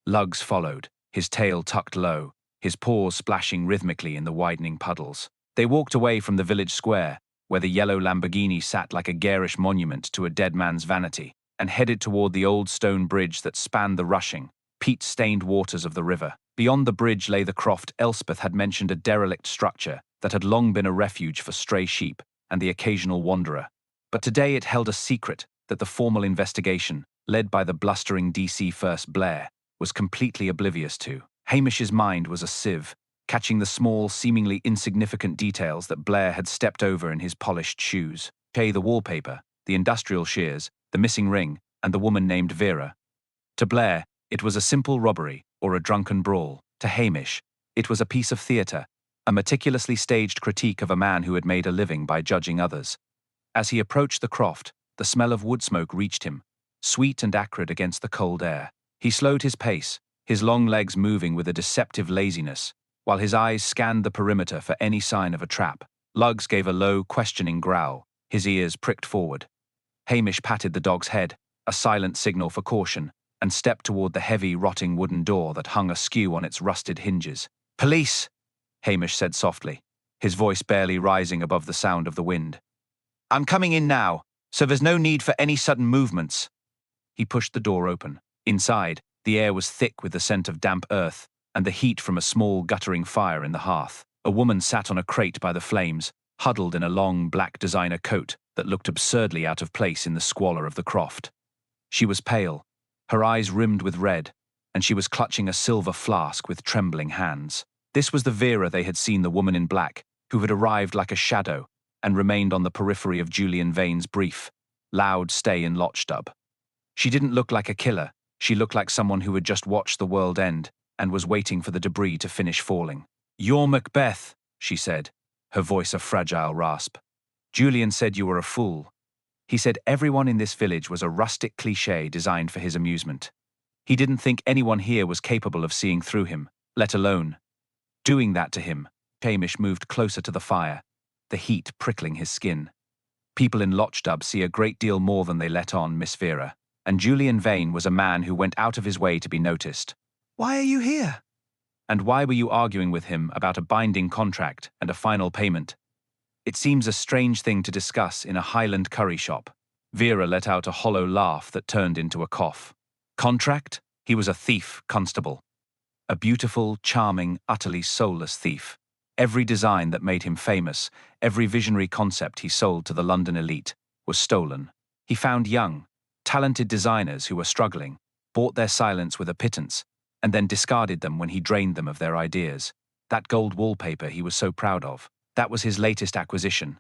Lugs followed, his tail tucked low, his paws splashing rhythmically in the widening puddles. They walked away from the village square, where the yellow Lamborghini sat like a garish monument to a dead man's vanity, and headed toward the old stone bridge that spanned the rushing, peat-stained waters of the river. Beyond the bridge lay the croft Elspeth had mentioned, a derelict structure that had long been a refuge for stray sheep and the occasional wanderer. But today it held a secret that the formal investigation, led by the blustering DC First Blair, was completely oblivious to. Hamish's mind was a sieve, catching the small, seemingly insignificant details that Blair had stepped over in his polished shoes. The wallpaper, the industrial shears, the missing ring, and the woman named Vera. To Blair, it was a simple robbery or a drunken brawl. To Hamish, it was a piece of theatre, a meticulously staged critique of a man who had made a living by judging others. As he approached the croft, the smell of wood smoke reached him, sweet and acrid against the cold air. He slowed his pace, his long legs moving with a deceptive laziness, while his eyes scanned the perimeter for any sign of a trap. Lugs gave a low, questioning growl, his ears pricked forward. Hamish patted the dog's head, a silent signal for caution, and stepped toward the heavy, rotting wooden door that hung askew on its rusted hinges. "Police!" Hamish said softly, his voice barely rising above the sound of the wind. "I'm coming in now, so there's no need for any sudden movements." He pushed the door open. Inside, the air was thick with the scent of damp earth and the heat from a small, guttering fire in the hearth. A woman sat on a crate by the flames, huddled in a long, black designer coat that looked absurdly out of place in the squalor of the croft. She was pale, her eyes rimmed with red, and she was clutching a silver flask with trembling hands. This was the Vera they had seen, the woman in black, who had arrived like a shadow and remained on the periphery of Julian Vane's brief, loud stay in Lochstub. She didn't look like a killer. She looked like someone who had just watched the world end and was waiting for the debris to finish falling. "You're Macbeth," she said, her voice a fragile rasp. "Julian said you were a fool. He said everyone in this village was a rustic cliché designed for his amusement. He didn't think anyone here was capable of seeing through him, let alone doing that to him." Hamish moved closer to the fire, the heat prickling his skin. "People in Lochstub see a great deal more than they let on, Miss Vera, and Julian Vane was a man who went out of his way to be noticed." "Why are you here?" "And why were you arguing with him about a binding contract and a final payment? It seems a strange thing to discuss in a Highland curry shop." Vera let out a hollow laugh that turned into a cough. Contract? He was a thief, Constable. A beautiful, charming, utterly soulless thief. Every design that made him famous, every visionary concept he sold to the London elite, was stolen. He found young, talented designers who were struggling, bought their silence with a pittance, and then discarded them when he drained them of their ideas. That gold wallpaper he was so proud of, that was his latest acquisition.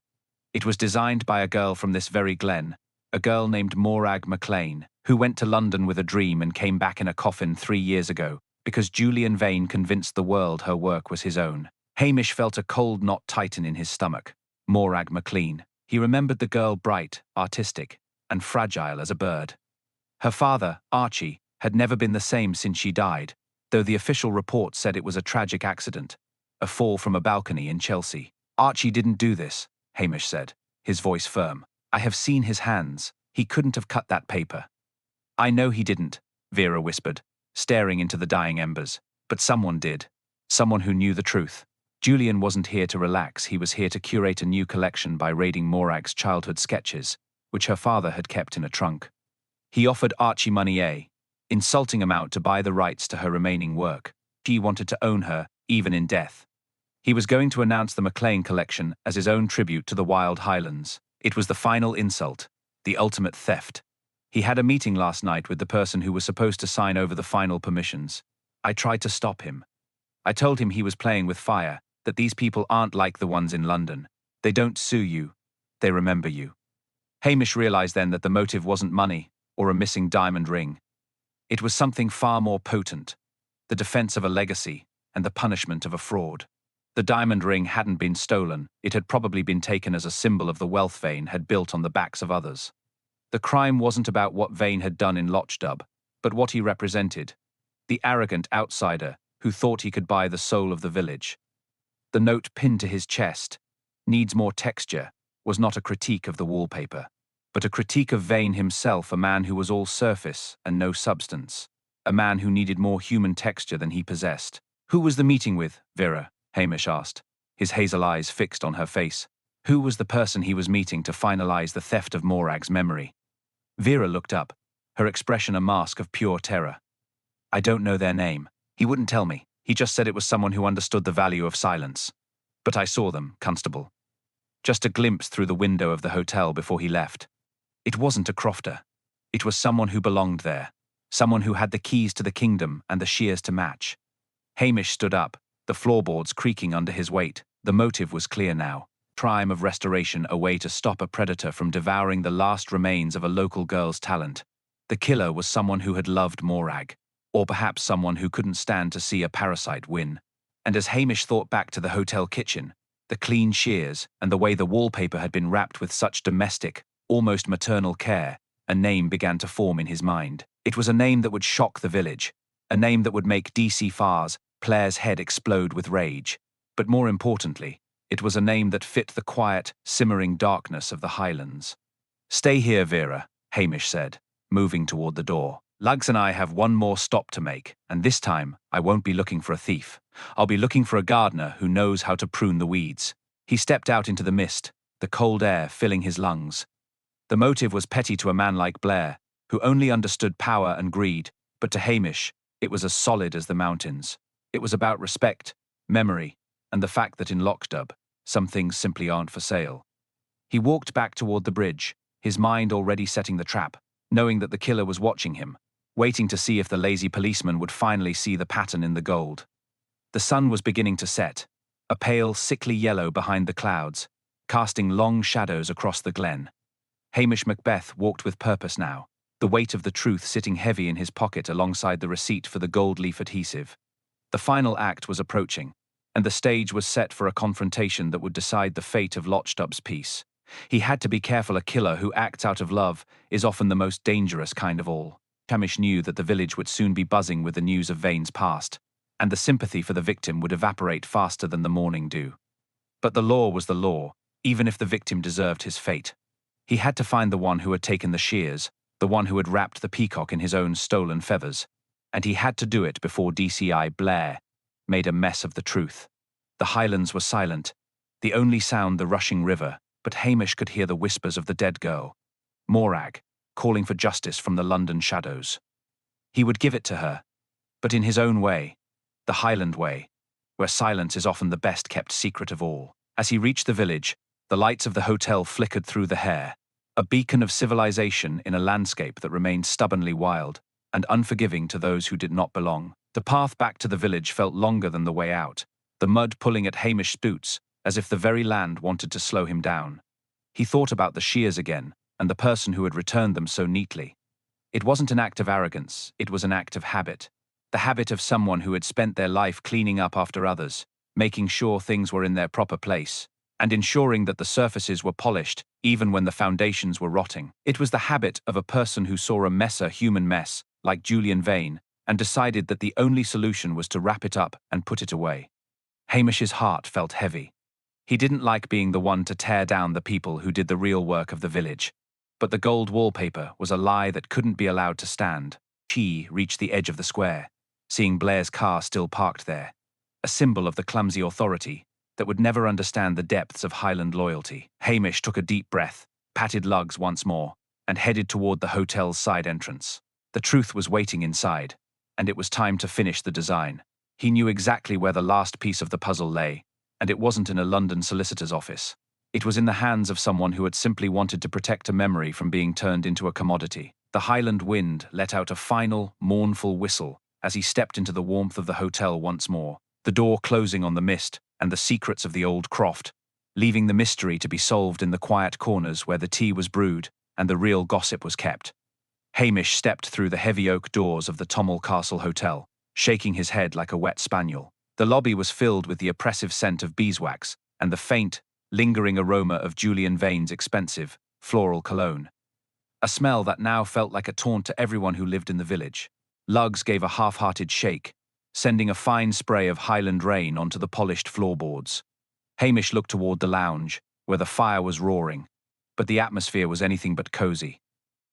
It was designed by a girl from this very glen, a girl named Morag MacLean, who went to London with a dream and came back in a coffin 3 years ago, because Julian Vane convinced the world her work was his own. Hamish felt a cold knot tighten in his stomach. Morag MacLean. He remembered the girl bright, artistic, and fragile as a bird. Her father, Archie, had never been the same since she died, though the official report said it was a tragic accident, a fall from a balcony in Chelsea. Archie didn't do this, Hamish said, his voice firm. I have seen his hands. He couldn't have cut that paper. I know he didn't, Vera whispered, staring into the dying embers. But someone did. Someone who knew the truth. Julian wasn't here to relax, he was here to curate a new collection by raiding Morag's childhood sketches, which her father had kept in a trunk. He offered Archie money, a insulting amount to buy the rights to her remaining work. She wanted to own her, even in death. He was going to announce the MacLean collection as his own tribute to the wild Highlands. It was the final insult, the ultimate theft. He had a meeting last night with the person who was supposed to sign over the final permissions. I tried to stop him. I told him he was playing with fire, that these people aren't like the ones in London. They don't sue you. They remember you. Hamish realized then that the motive wasn't money or a missing diamond ring. It was something far more potent, the defense of a legacy and the punishment of a fraud. The diamond ring hadn't been stolen. It had probably been taken as a symbol of the wealth Vane had built on the backs of others. The crime wasn't about what Vane had done in Lochdub, but what he represented. The arrogant outsider who thought he could buy the soul of the village. The note pinned to his chest, "Needs more texture," was not a critique of the wallpaper, but a critique of Vane himself, a man who was all surface and no substance, a man who needed more human texture than he possessed. Who was the meeting with, Vera? Hamish asked, his hazel eyes fixed on her face. Who was the person he was meeting to finalize the theft of Morag's memory? Vera looked up, her expression a mask of pure terror. I don't know their name. He wouldn't tell me. He just said it was someone who understood the value of silence. But I saw them, Constable. Just a glimpse through the window of the hotel before he left. It wasn't a crofter. It was someone who belonged there. Someone who had the keys to the kingdom and the shears to match. Hamish stood up, the floorboards creaking under his weight. The motive was clear now. Crime of restoration, a way to stop a predator from devouring the last remains of a local girl's talent. The killer was someone who had loved Morag, or perhaps someone who couldn't stand to see a parasite win. And as Hamish thought back to the hotel kitchen, the clean shears and the way the wallpaper had been wrapped with such domestic, almost maternal care, a name began to form in his mind. It was a name that would shock the village, a name that would make DC Farr's Claire's head explode with rage. But more importantly, it was a name that fit the quiet, simmering darkness of the Highlands. Stay here, Vera, Hamish said, moving toward the door. Lugs and I have one more stop to make, and this time I won't be looking for a thief. I'll be looking for a gardener who knows how to prune the weeds. He stepped out into the mist, the cold air filling his lungs. The motive was petty to a man like Blair, who only understood power and greed, but to Hamish, it was as solid as the mountains. It was about respect, memory, and the fact that in Lochdub, some things simply aren't for sale. He walked back toward the bridge, his mind already setting the trap, knowing that the killer was watching him, waiting to see if the lazy policeman would finally see the pattern in the gold. The sun was beginning to set, a pale, sickly yellow behind the clouds, casting long shadows across the glen. Hamish Macbeth walked with purpose now, the weight of the truth sitting heavy in his pocket alongside the receipt for the gold leaf adhesive. The final act was approaching, and the stage was set for a confrontation that would decide the fate of Lochdub's peace. He had to be careful. A killer who acts out of love is often the most dangerous kind of all. Hamish knew that the village would soon be buzzing with the news of Vane's past, and the sympathy for the victim would evaporate faster than the morning dew. But the law was the law, even if the victim deserved his fate. He had to find the one who had taken the shears, the one who had wrapped the peacock in his own stolen feathers, and he had to do it before DCI Blair made a mess of the truth. The Highlands were silent, the only sound the rushing river, but Hamish could hear the whispers of the dead girl. Morag, calling for justice from the London shadows. He would give it to her, but in his own way, the Highland way, where silence is often the best-kept secret of all. As he reached the village, the lights of the hotel flickered through the hair, a beacon of civilization in a landscape that remained stubbornly wild and unforgiving to those who did not belong. The path back to the village felt longer than the way out, the mud pulling at Hamish's boots as if the very land wanted to slow him down. He thought about the shears again and the person who had returned them so neatly. It wasn't an act of arrogance, it was an act of habit. The habit of someone who had spent their life cleaning up after others, making sure things were in their proper place, and ensuring that the surfaces were polished even when the foundations were rotting. It was the habit of a person who saw a messer human mess, like Julian Vane, and decided that the only solution was to wrap it up and put it away. Hamish's heart felt heavy. He didn't like being the one to tear down the people who did the real work of the village. But the gold wallpaper was a lie that couldn't be allowed to stand. He reached the edge of the square, seeing Blair's car still parked there, a symbol of the clumsy authority that would never understand the depths of Highland loyalty. Hamish took a deep breath, patted lugs once more, and headed toward the hotel's side entrance. The truth was waiting inside, and it was time to finish the design. He knew exactly where the last piece of the puzzle lay, and it wasn't in a London solicitor's office. It was in the hands of someone who had simply wanted to protect a memory from being turned into a commodity. The Highland wind let out a final, mournful whistle as he stepped into the warmth of the hotel once more, the door closing on the mist and the secrets of the old croft, leaving the mystery to be solved in the quiet corners where the tea was brewed and the real gossip was kept. Hamish stepped through the heavy oak doors of the Tommel Castle Hotel, shaking his head like a wet spaniel. The lobby was filled with the oppressive scent of beeswax and the faint, lingering aroma of Julian Vane's expensive, floral cologne. A smell that now felt like a taunt to everyone who lived in the village. Lugs gave a half-hearted shake, sending a fine spray of Highland rain onto the polished floorboards. Hamish looked toward the lounge, where the fire was roaring, but the atmosphere was anything but cozy.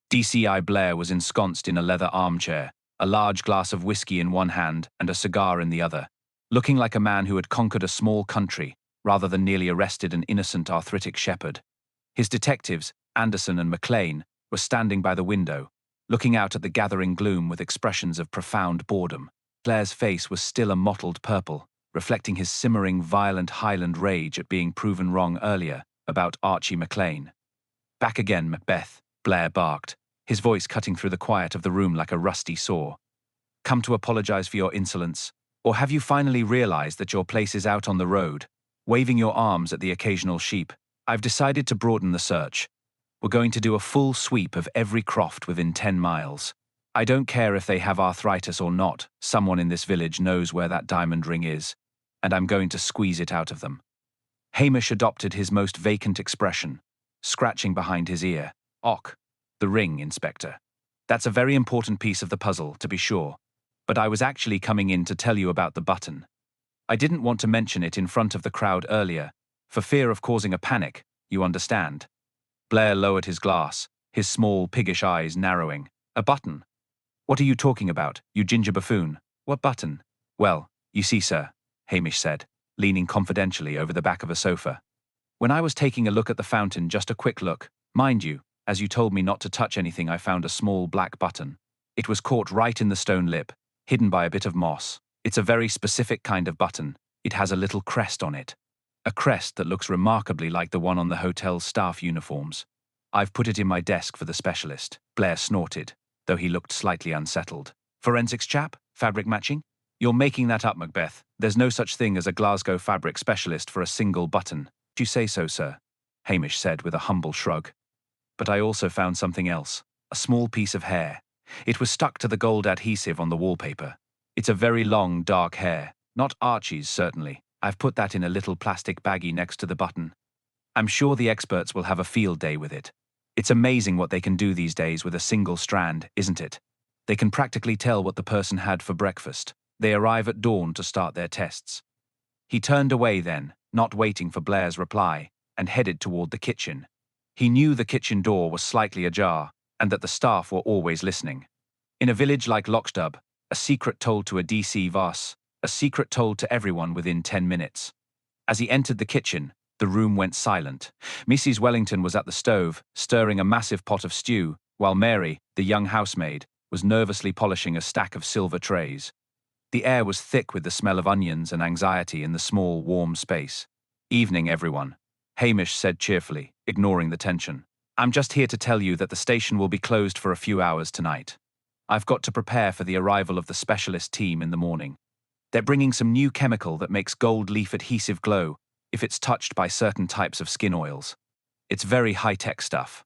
DCI Blair was ensconced in a leather armchair, a large glass of whiskey in one hand and a cigar in the other, looking like a man who had conquered a small country rather than nearly arrested an innocent arthritic shepherd. His detectives, Anderson and McLean, were standing by the window, looking out at the gathering gloom with expressions of profound boredom. Blair's face was still a mottled purple, reflecting his simmering, violent Highland rage at being proven wrong earlier about Archie McLean. "Back again, Macbeth," Blair barked, his voice cutting through the quiet of the room like a rusty saw. "Come to apologize for your insolence? Or have you finally realized that your place is out on the road, waving your arms at the occasional sheep? I've decided to broaden the search. We're going to do a full sweep of every croft within 10 miles. I don't care if they have arthritis or not, someone in this village knows where that diamond ring is, and I'm going to squeeze it out of them." Hamish adopted his most vacant expression, scratching behind his ear. "Och, the ring, Inspector. That's a very important piece of the puzzle, to be sure, but I was actually coming in to tell you about the button. I didn't want to mention it in front of the crowd earlier, for fear of causing a panic, you understand." Blair lowered his glass, his small, piggish eyes narrowing. "A button? What are you talking about, you ginger buffoon? What button?" "Well, you see, sir," Hamish said, leaning confidentially over the back of a sofa. "When I was taking a look at the fountain, just a quick look, mind you, as you told me not to touch anything, I found a small black button. It was caught right in the stone lip, hidden by a bit of moss. It's a very specific kind of button. It has a little crest on it. A crest that looks remarkably like the one on the hotel's staff uniforms. I've put it in my desk for the specialist." Blair snorted, though he looked slightly unsettled. "Forensics chap? Fabric matching? You're making that up, Macbeth. There's no such thing as a Glasgow fabric specialist for a single button." "You say so, sir," Hamish said with a humble shrug. "But I also found something else. A small piece of hair. It was stuck to the gold adhesive on the wallpaper. It's a very long, dark hair. Not Archie's, certainly. I've put that in a little plastic baggie next to the button. I'm sure the experts will have a field day with it. It's amazing what they can do these days with a single strand, isn't it? They can practically tell what the person had for breakfast. They arrive at dawn to start their tests." He turned away then, not waiting for Blair's reply, and headed toward the kitchen. He knew the kitchen door was slightly ajar, and that the staff were always listening. In a village like Lochstub, a secret told to a DC Voss, a secret told to everyone within 10 minutes. As he entered the kitchen, The room went silent. Mrs. Wellington was at the stove, stirring a massive pot of stew, while Mary, the young housemaid, was nervously polishing a stack of silver trays. The air was thick with the smell of onions and anxiety in the small, warm space. "Evening, everyone," Hamish said cheerfully, ignoring the tension. "I'm just here to tell you that the station will be closed for a few hours tonight. I've got to prepare for the arrival of the specialist team in the morning. They're bringing some new chemical that makes gold leaf adhesive glow if it's touched by certain types of skin oils. It's very high-tech stuff.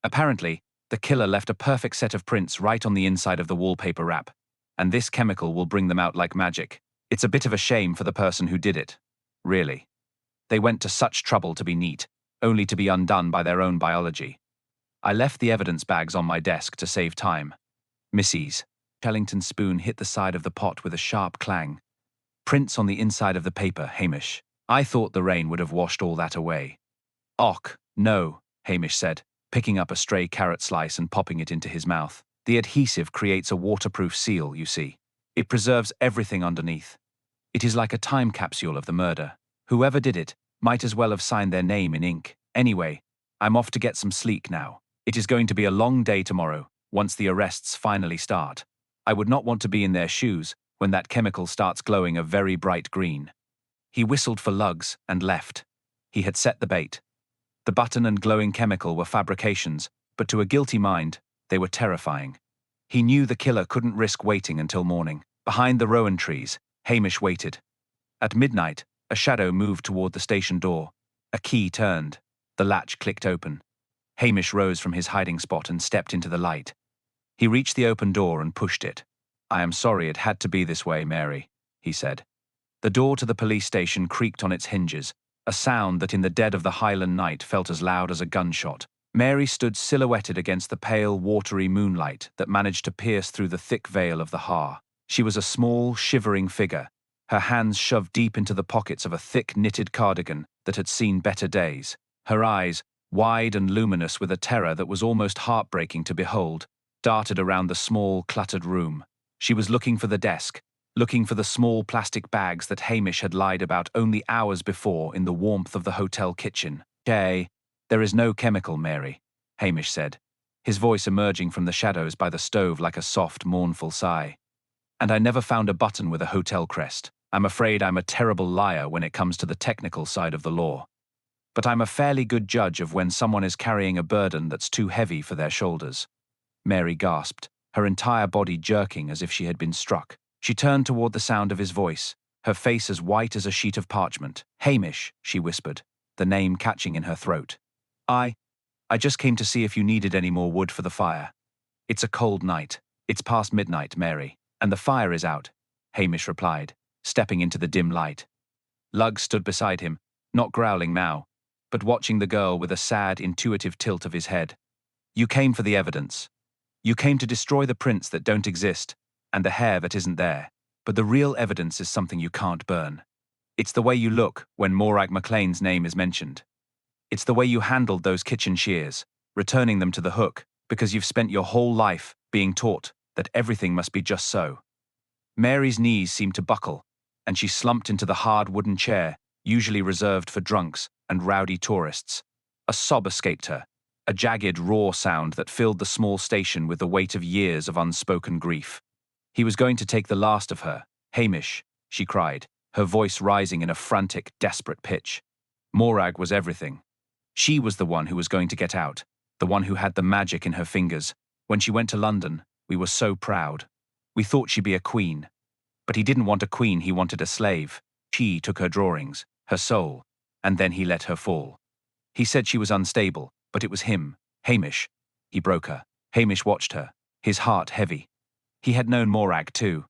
Apparently, the killer left a perfect set of prints right on the inside of the wallpaper wrap, and this chemical will bring them out like magic. It's a bit of a shame for the person who did it. Really. They went to such trouble to be neat, only to be undone by their own biology. I left the evidence bags on my desk to save time." Mrs. Shellington's spoon hit the side of the pot with a sharp clang. "Prints on the inside of the paper, Hamish. I thought the rain would have washed all that away." "Och, no," Hamish said, picking up a stray carrot slice and popping it into his mouth. "The adhesive creates a waterproof seal, you see. It preserves everything underneath. It is like a time capsule of the murder. Whoever did it might as well have signed their name in ink. Anyway, I'm off to get some sleep now. It is going to be a long day tomorrow, once the arrests finally start. I would not want to be in their shoes when that chemical starts glowing a very bright green." He whistled for lugs and left. He had set the bait. The button and glowing chemical were fabrications, but to a guilty mind, they were terrifying. He knew the killer couldn't risk waiting until morning. Behind the rowan trees, Hamish waited. At midnight, a shadow moved toward the station door. A key turned. The latch clicked open. Hamish rose from his hiding spot and stepped into the light. He reached the open door and pushed it. "I am sorry it had to be this way, Mary," he said. The door to the police station creaked on its hinges, a sound that in the dead of the Highland night felt as loud as a gunshot. Mary stood silhouetted against the pale, watery moonlight that managed to pierce through the thick veil of the haar. She was a small, shivering figure, her hands shoved deep into the pockets of a thick, knitted cardigan that had seen better days. Her eyes, wide and luminous with a terror that was almost heartbreaking to behold, darted around the small, cluttered room. She was looking for the desk, looking for the small plastic bags that Hamish had lied about only hours before in the warmth of the hotel kitchen. "Okay, there is no chemical, Mary," Hamish said, his voice emerging from the shadows by the stove like a soft, mournful sigh. "And I never found a button with a hotel crest. I'm afraid I'm a terrible liar when it comes to the technical side of the law. But I'm a fairly good judge of when someone is carrying a burden that's too heavy for their shoulders." Mary gasped, her entire body jerking as if she had been struck. She turned toward the sound of his voice, her face as white as a sheet of parchment. "Hamish," she whispered, the name catching in her throat. I just came to see if you needed any more wood for the fire. It's a cold night. It's past midnight, Mary, and the fire is out," Hamish replied, stepping into the dim light. Lugg stood beside him, not growling now, but watching the girl with a sad, intuitive tilt of his head. "You came for the evidence. You came to destroy the prints that don't exist, and the hair that isn't there. But the real evidence is something you can't burn. It's the way you look when Morag MacLean's name is mentioned. It's the way you handled those kitchen shears, returning them to the hook, because you've spent your whole life being taught that everything must be just so." Mary's knees seemed to buckle, and she slumped into the hard wooden chair, usually reserved for drunks and rowdy tourists. A sob escaped her, a jagged, raw sound that filled the small station with the weight of years of unspoken grief. He was going to take the last of her. "Hamish," she cried, her voice rising in a frantic, desperate pitch. Morag was everything. She was the one who was going to get out, the one who had the magic in her fingers. When she went to London, we were so proud. We thought she'd be a queen. But he didn't want a queen, he wanted a slave. She took her drawings, her soul, and then he let her fall. He said she was unstable, but it was him, Hamish. He broke her. Hamish watched her, his heart heavy. He had known Morag too.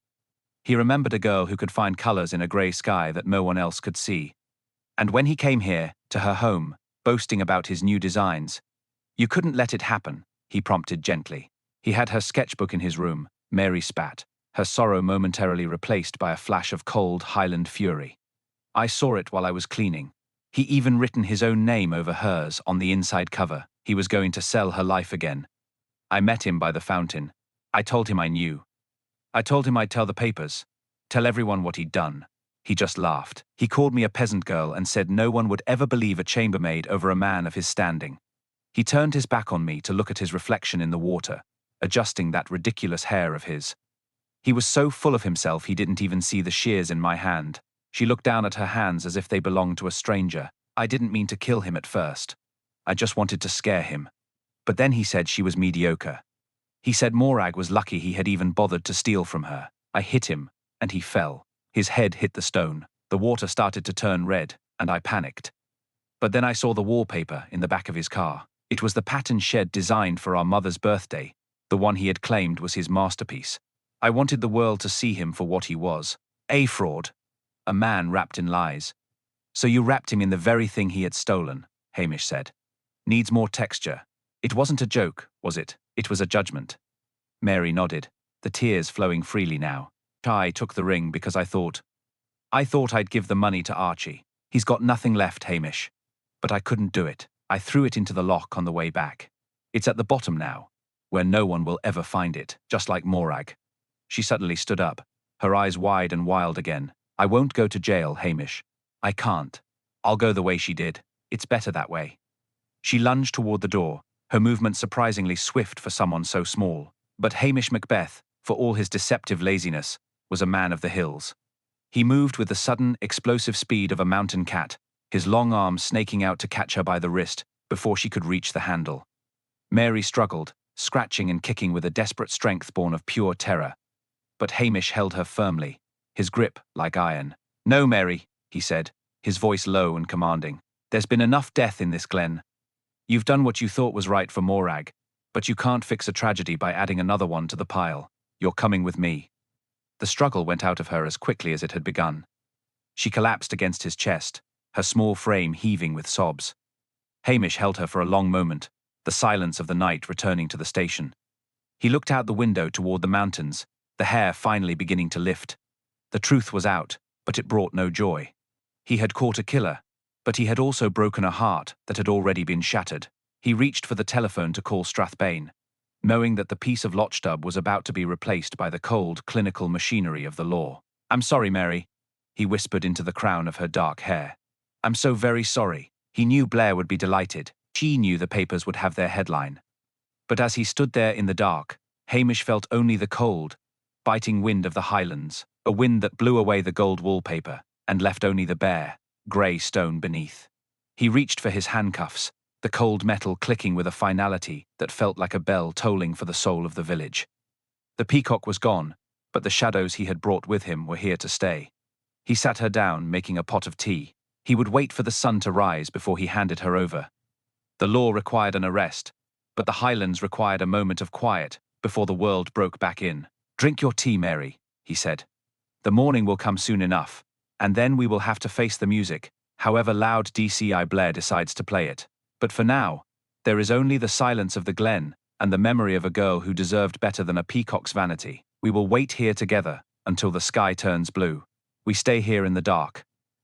He remembered a girl who could find colours in a grey sky that no one else could see. And when he came here, to her home, boasting about his new designs, "You couldn't let it happen," he prompted gently. He had her sketchbook in his room. Mary spat, her sorrow momentarily replaced by a flash of cold Highland fury. "I saw it while I was cleaning. He even written his own name over hers on the inside cover. He was going to sell her life again. I met him by the fountain. I told him I knew. I told him I'd tell the papers, tell everyone what he'd done. He just laughed. He called me a peasant girl and said no one would ever believe a chambermaid over a man of his standing. He turned his back on me to look at his reflection in the water, adjusting that ridiculous hair of his. He was so full of himself he didn't even see the shears in my hand. She looked down at her hands as if they belonged to a stranger. I didn't mean to kill him at first. I just wanted to scare him. But then he said she was mediocre. He said Morag was lucky he had even bothered to steal from her. I hit him, and he fell. His head hit the stone. The water started to turn red, and I panicked. But then I saw the wallpaper in the back of his car. It was the pattern shed designed for our mother's birthday, the one he had claimed was his masterpiece. I wanted the world to see him for what he was. A fraud. A man wrapped in lies. So you wrapped him in the very thing he had stolen, Hamish said. Needs more texture. It wasn't a joke, was it? It was a judgment. Mary nodded, the tears flowing freely now. I took the ring because I thought I'd give the money to Archie. He's got nothing left, Hamish. But I couldn't do it. I threw it into the loch on the way back. It's at the bottom now, where no one will ever find it, just like Morag. She suddenly stood up, her eyes wide and wild again. I won't go to jail, Hamish. I can't. I'll go the way she did. It's better that way. She lunged toward the door, her movement surprisingly swift for someone so small. But Hamish Macbeth, for all his deceptive laziness, was a man of the hills. He moved with the sudden, explosive speed of a mountain cat, his long arms snaking out to catch her by the wrist before she could reach the handle. Mary struggled, scratching and kicking with a desperate strength born of pure terror. But Hamish held her firmly, his grip like iron. No, Mary, he said, his voice low and commanding. There's been enough death in this glen. You've done what you thought was right for Morag, but you can't fix a tragedy by adding another one to the pile. You're coming with me. The struggle went out of her as quickly as it had begun. She collapsed against his chest, her small frame heaving with sobs. Hamish held her for a long moment, the silence of the night returning to the station. He looked out the window toward the mountains, the hair finally beginning to lift. The truth was out, but it brought no joy. He had caught a killer, but he had also broken a heart that had already been shattered. He reached for the telephone to call Strathbane, knowing that the piece of lochdub was about to be replaced by the cold, clinical machinery of the law. I'm sorry, Mary, he whispered into the crown of her dark hair. I'm so very sorry. He knew Blair would be delighted. She knew the papers would have their headline. But as he stood there in the dark, Hamish felt only the cold, biting wind of the Highlands, a wind that blew away the gold wallpaper and left only the bare, grey stone beneath. He reached for his handcuffs, the cold metal clicking with a finality that felt like a bell tolling for the soul of the village. The peacock was gone, but the shadows he had brought with him were here to stay. He sat her down, making a pot of tea. He would wait for the sun to rise before he handed her over. The law required an arrest, but the Highlands required a moment of quiet before the world broke back in. Drink your tea, Mary, he said. The morning will come soon enough, and then we will have to face the music, however loud DCI Blair decides to play it. But for now, there is only the silence of the glen and the memory of a girl who deserved better than a peacock's vanity. We will wait here together until the sky turns blue. We stay here in the dark.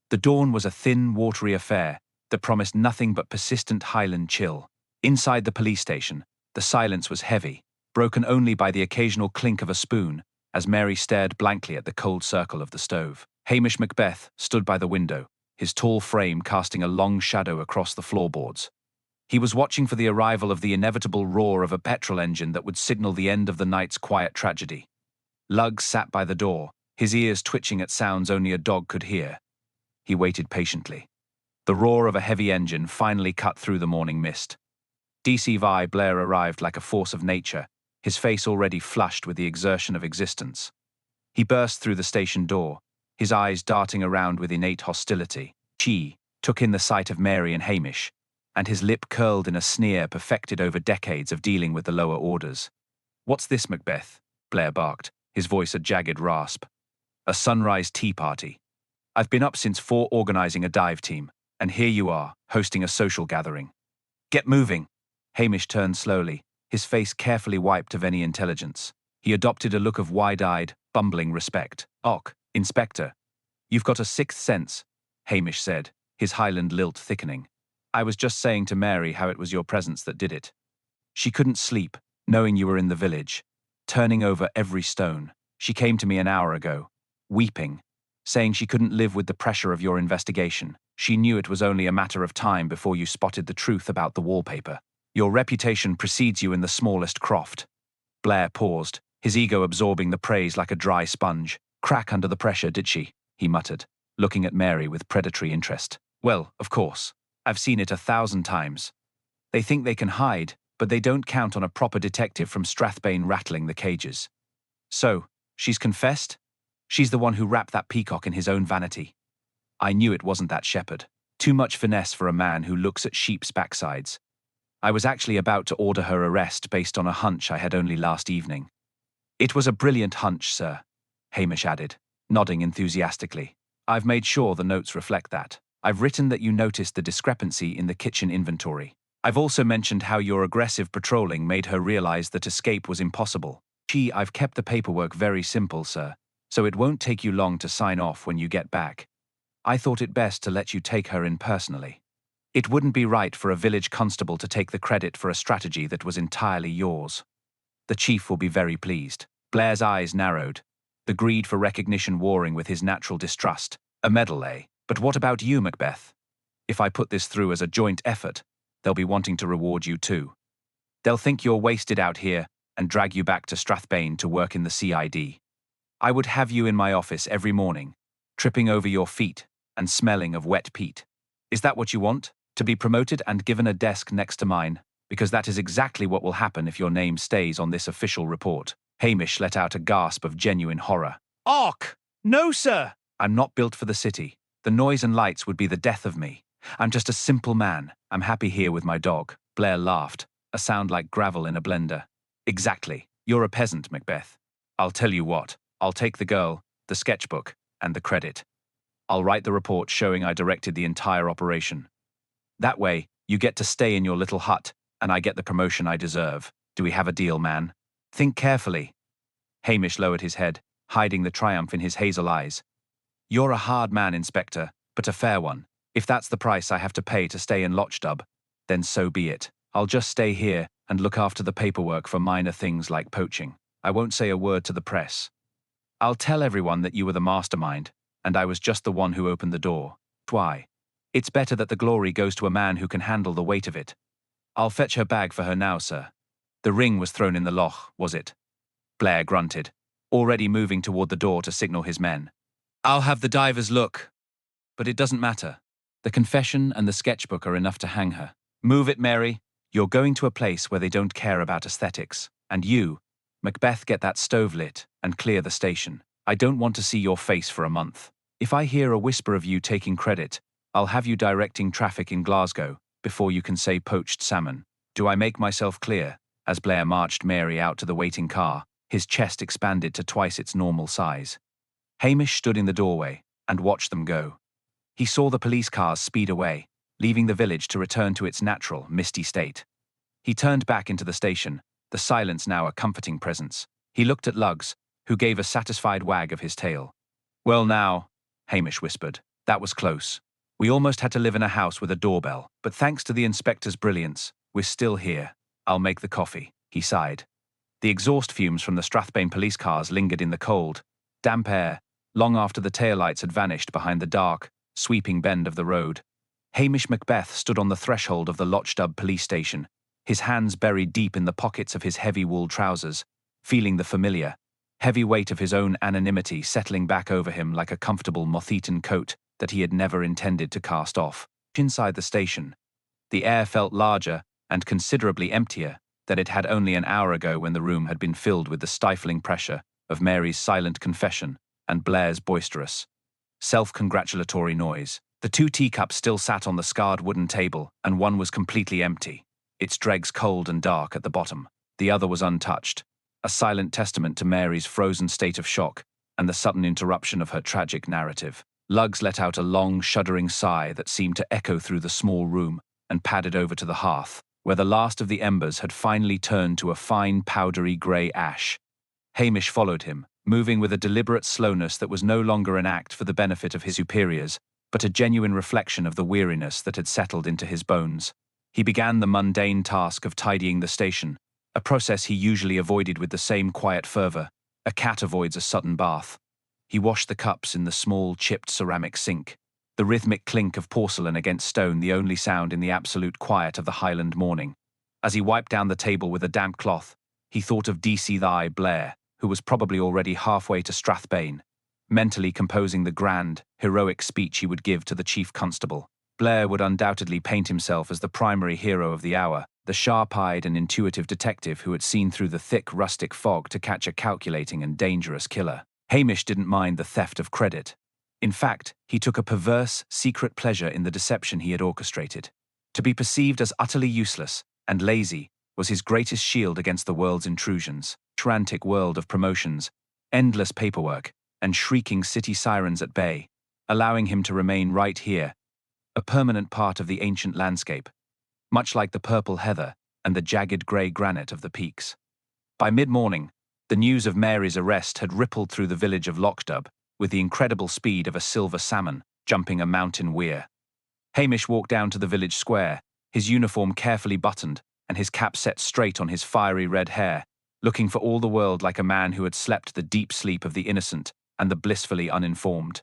The dawn was a thin, watery affair that promised nothing but persistent Highland chill. Inside the police station, the silence was heavy, broken only by the occasional clink of a spoon as Mary stared blankly at the cold circle of the stove. Hamish Macbeth stood by the window, his tall frame casting a long shadow across the floorboards. He was watching for the arrival of the inevitable roar of a petrol engine that would signal the end of the night's quiet tragedy. Luggs sat by the door, his ears twitching at sounds only a dog could hear. He waited patiently. The roar of a heavy engine finally cut through the morning mist. DCI Blair arrived like a force of nature, his face already flushed with the exertion of existence. He burst through the station door, his eyes darting around with innate hostility. She took in the sight of Mary and Hamish, and his lip curled in a sneer perfected over decades of dealing with the lower orders. What's this, Macbeth? Blair barked, his voice a jagged rasp. A sunrise tea party. I've been up since 4 organizing a dive team, and here you are, hosting a social gathering. Get moving. Hamish turned slowly, his face carefully wiped of any intelligence. He adopted a look of wide-eyed, bumbling respect. Och, Inspector. You've got a sixth sense, Hamish said, his Highland lilt thickening. I was just saying to Mary how it was your presence that did it. She couldn't sleep, knowing you were in the village, turning over every stone. She came to me an hour ago, weeping. saying she couldn't live with the pressure of your investigation. She knew it was only a matter of time before you spotted the truth about the wallpaper. Your reputation precedes you in the smallest croft. Blair paused, his ego absorbing the praise like a dry sponge. Crack under the pressure, did she? He muttered, looking at Mary with predatory interest. Well, of course. I've seen it 1,000 times. They think they can hide, but they don't count on a proper detective from Strathbane rattling the cages. So, she's confessed? She's the one who wrapped that peacock in his own vanity. I knew it wasn't that shepherd. Too much finesse for a man who looks at sheep's backsides. I was actually about to order her arrest based on a hunch I had only last evening. It was a brilliant hunch, sir, Hamish added, nodding enthusiastically. I've made sure the notes reflect that. I've written that you noticed the discrepancy in the kitchen inventory. I've also mentioned how your aggressive patrolling made her realize that escape was impossible. I've kept the paperwork very simple, sir, so it won't take you long to sign off when you get back. I thought it best to let you take her in personally. It wouldn't be right for a village constable to take the credit for a strategy that was entirely yours. The chief will be very pleased. Blair's eyes narrowed, the greed for recognition warring with his natural distrust. A medal, eh? But what about you, Macbeth? If I put this through as a joint effort, they'll be wanting to reward you too. They'll think you're wasted out here and drag you back to Strathbane to work in the CID. I would have you in my office every morning, tripping over your feet and smelling of wet peat. Is that what you want? To be promoted and given a desk next to mine? Because that is exactly what will happen if your name stays on this official report. Hamish let out a gasp of genuine horror. Och! No, sir! I'm not built for the city. The noise and lights would be the death of me. I'm just a simple man. I'm happy here with my dog. Blair laughed, a sound like gravel in a blender. Exactly. You're a peasant, Macbeth. I'll tell you what. I'll take the girl, the sketchbook, and the credit. I'll write the report showing I directed the entire operation. That way, you get to stay in your little hut, and I get the promotion I deserve. Do we have a deal, man? Think carefully. Hamish lowered his head, hiding the triumph in his hazel eyes. You're a hard man, Inspector, but a fair one. If that's the price I have to pay to stay in Lochdub, then so be it. I'll just stay here and look after the paperwork for minor things like poaching. I won't say a word to the press. I'll tell everyone that you were the mastermind, and I was just the one who opened the door. Why? It's better that the glory goes to a man who can handle the weight of it. I'll fetch her bag for her now, sir. The ring was thrown in the loch, was it? Blair grunted, already moving toward the door to signal his men. I'll have the divers look. But it doesn't matter. The confession and the sketchbook are enough to hang her. Move it, Mary. You're going to a place where they don't care about aesthetics. And you, Macbeth, get that stove lit and clear the station. I don't want to see your face for a month. If I hear a whisper of you taking credit, I'll have you directing traffic in Glasgow before you can say poached salmon. Do I make myself clear? As Blair marched Mary out to the waiting car, his chest expanded to twice its normal size. Hamish stood in the doorway and watched them go. He saw the police cars speed away, leaving the village to return to its natural, misty state. He turned back into the station, the silence now a comforting presence. He looked at Lugs, who gave a satisfied wag of his tail. Well now, Hamish whispered, that was close. We almost had to live in a house with a doorbell, but thanks to the inspector's brilliance, we're still here. I'll make the coffee, he sighed. The exhaust fumes from the Strathbane police cars lingered in the cold, damp air, long after the taillights had vanished behind the dark, sweeping bend of the road. Hamish Macbeth stood on the threshold of the Lochdub police station, his hands buried deep in the pockets of his heavy wool trousers, feeling the familiar, heavy weight of his own anonymity settling back over him like a comfortable moth-eaten coat that he had never intended to cast off. Inside the station, the air felt larger and considerably emptier than it had only an hour ago when the room had been filled with the stifling pressure of Mary's silent confession and Blair's boisterous, self-congratulatory noise. The two teacups still sat on the scarred wooden table, and one was completely empty, its dregs cold and dark at the bottom. The other was untouched, a silent testament to Mary's frozen state of shock and the sudden interruption of her tragic narrative. Lugs let out a long, shuddering sigh that seemed to echo through the small room and padded over to the hearth, where the last of the embers had finally turned to a fine, powdery grey ash. Hamish followed him, moving with a deliberate slowness that was no longer an act for the benefit of his superiors, but a genuine reflection of the weariness that had settled into his bones. He began the mundane task of tidying the station, a process he usually avoided with the same quiet fervor. A cat avoids a sudden bath. He washed the cups in the small, chipped ceramic sink, the rhythmic clink of porcelain against stone the only sound in the absolute quiet of the Highland morning. As he wiped down the table with a damp cloth, he thought of D.C. Thy Blair, who was probably already halfway to Strathbane, mentally composing the grand, heroic speech he would give to the chief constable. Blair would undoubtedly paint himself as the primary hero of the hour, the sharp-eyed and intuitive detective who had seen through the thick, rustic fog to catch a calculating and dangerous killer. Hamish didn't mind the theft of credit. In fact, he took a perverse, secret pleasure in the deception he had orchestrated. To be perceived as utterly useless and lazy was his greatest shield against the world's intrusions. Frantic world of promotions, endless paperwork, and shrieking city sirens at bay, allowing him to remain right here, a permanent part of the ancient landscape, much like the purple heather and the jagged grey granite of the peaks. By mid-morning, the news of Mary's arrest had rippled through the village of Lockdub with the incredible speed of a silver salmon jumping a mountain weir. Hamish walked down to the village square, his uniform carefully buttoned and his cap set straight on his fiery red hair, looking for all the world like a man who had slept the deep sleep of the innocent and the blissfully uninformed.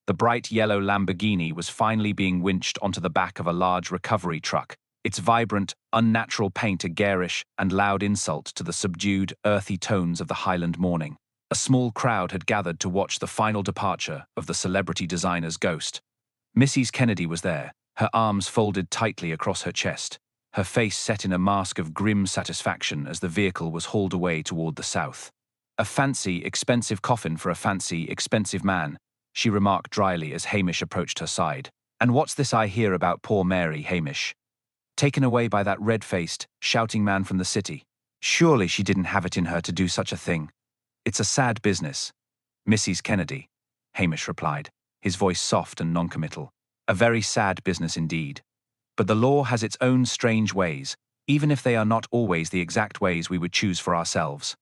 The bright yellow Lamborghini was finally being winched onto the back of a large recovery truck, its vibrant, unnatural paint a garish and loud insult to the subdued, earthy tones of the Highland morning. A small crowd had gathered to watch the final departure of the celebrity designer's ghost. Mrs. Kennedy was there, her arms folded tightly across her chest, her face set in a mask of grim satisfaction as the vehicle was hauled away toward the south. "A fancy, expensive coffin for a fancy, expensive man," she remarked dryly as Hamish approached her side. "And what's this I hear about poor Mary, Hamish? Taken away by that red-faced, shouting man from the city. Surely she didn't have it in her to do such a thing." "It's a sad business, Mrs. Kennedy," Hamish replied, his voice soft and noncommittal. "A very sad business indeed. But the law has its own strange ways, even if they are not always the exact ways we would choose for ourselves."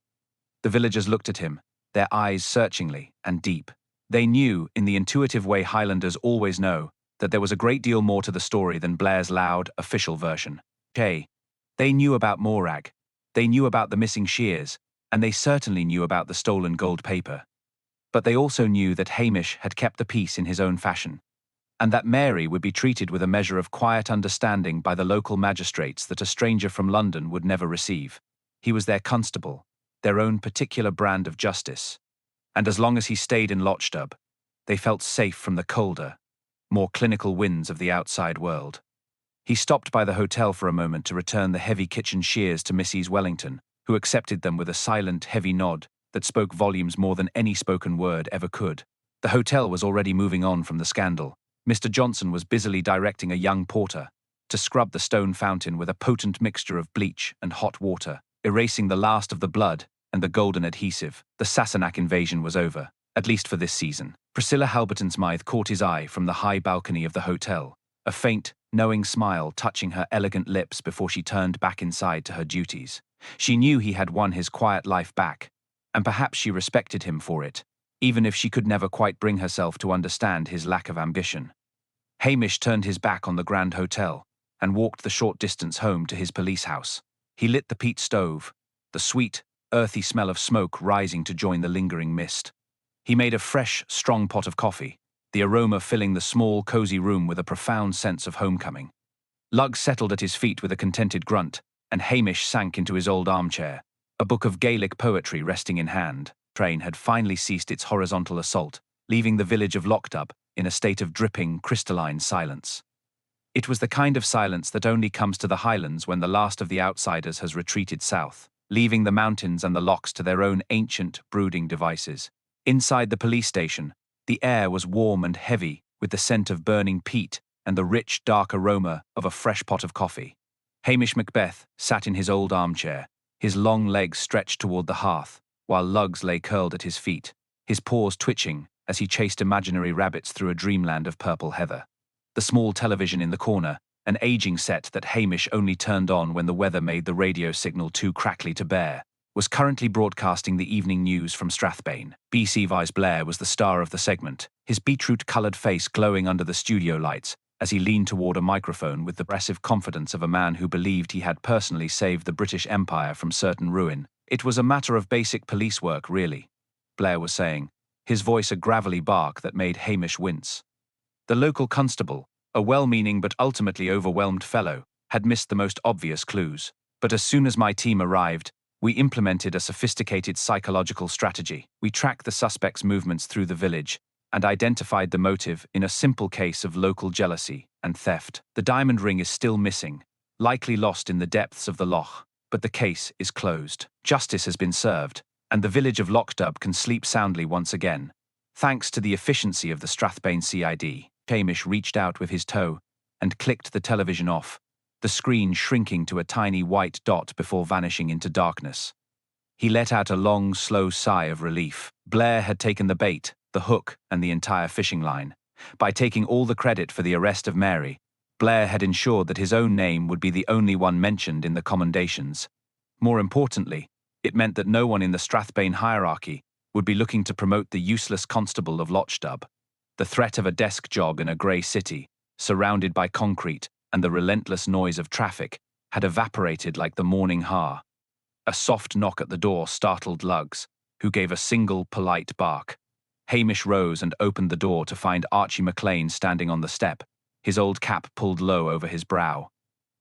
The villagers looked at him, their eyes searchingly and deep. They knew, in the intuitive way Highlanders always know, that there was a great deal more to the story than Blair's loud, official version. They knew about Morag, they knew about the missing shears, and they certainly knew about the stolen gold paper. But they also knew that Hamish had kept the peace in his own fashion, and that Mary would be treated with a measure of quiet understanding by the local magistrates that a stranger from London would never receive. He was their constable, their own particular brand of justice, and as long as he stayed in Lockdub, they felt safe from the colder, more clinical winds of the outside world. He stopped by the hotel for a moment to return the heavy kitchen shears to Mrs. Wellington, who accepted them with a silent, heavy nod that spoke volumes more than any spoken word ever could. The hotel was already moving on from the scandal. Mr. Johnson was busily directing a young porter to scrub the stone fountain with a potent mixture of bleach and hot water, erasing the last of the blood and the golden adhesive. The Sassenach invasion was over, at least for this season. Priscilla Halberton Smythe caught his eye from the high balcony of the hotel, a faint, knowing smile touching her elegant lips before she turned back inside to her duties. She knew he had won his quiet life back, and perhaps she respected him for it, even if she could never quite bring herself to understand his lack of ambition. Hamish turned his back on the Grand Hotel and walked the short distance home to his police house. He lit the peat stove, the sweet, earthy smell of smoke rising to join the lingering mist. He made a fresh, strong pot of coffee, the aroma filling the small, cozy room with a profound sense of homecoming. Lugg settled at his feet with a contented grunt, and Hamish sank into his old armchair, a book of Gaelic poetry resting in hand. The train had finally ceased its horizontal assault, leaving the village of Lockdub in a state of dripping, crystalline silence. It was the kind of silence that only comes to the Highlands when the last of the outsiders has retreated south, leaving the mountains and the lochs to their own ancient, brooding devices. Inside the police station, the air was warm and heavy with the scent of burning peat and the rich, dark aroma of a fresh pot of coffee. Hamish Macbeth sat in his old armchair, his long legs stretched toward the hearth, while Luggs lay curled at his feet, his paws twitching as he chased imaginary rabbits through a dreamland of purple heather. The small television in the corner, an aging set that Hamish only turned on when the weather made the radio signal too crackly to bear, was currently broadcasting the evening news from Strathbane. B.C. Vice Blair was the star of the segment, his beetroot-coloured face glowing under the studio lights as he leaned toward a microphone with the impressive confidence of a man who believed he had personally saved the British Empire from certain ruin. "It was a matter of basic police work, really," Blair was saying, his voice a gravelly bark that made Hamish wince. The local constable, a well-meaning but ultimately overwhelmed fellow, had missed the most obvious clues. But as soon as my team arrived, we implemented a sophisticated psychological strategy. We tracked the suspect's movements through the village and identified the motive in a simple case of local jealousy and theft. The diamond ring is still missing, likely lost in the depths of the loch, but the case is closed. Justice has been served, and the village of Whodunit can sleep soundly once again, thanks to the efficiency of the Strathbane CID. Hamish reached out with his toe and clicked the television off, the screen shrinking to a tiny white dot before vanishing into darkness. He let out a long, slow sigh of relief. Blair had taken the bait, the hook, and the entire fishing line. By taking all the credit for the arrest of Mary, Blair had ensured that his own name would be the only one mentioned in the commendations. More importantly, it meant that no one in the Strathbane hierarchy would be looking to promote the useless constable of Whodunit. The threat of a desk job in a grey city, surrounded by concrete and the relentless noise of traffic, had evaporated like the morning har. A soft knock at the door startled Lugs, who gave a single polite bark. Hamish rose and opened the door to find Archie McLean standing on the step, his old cap pulled low over his brow.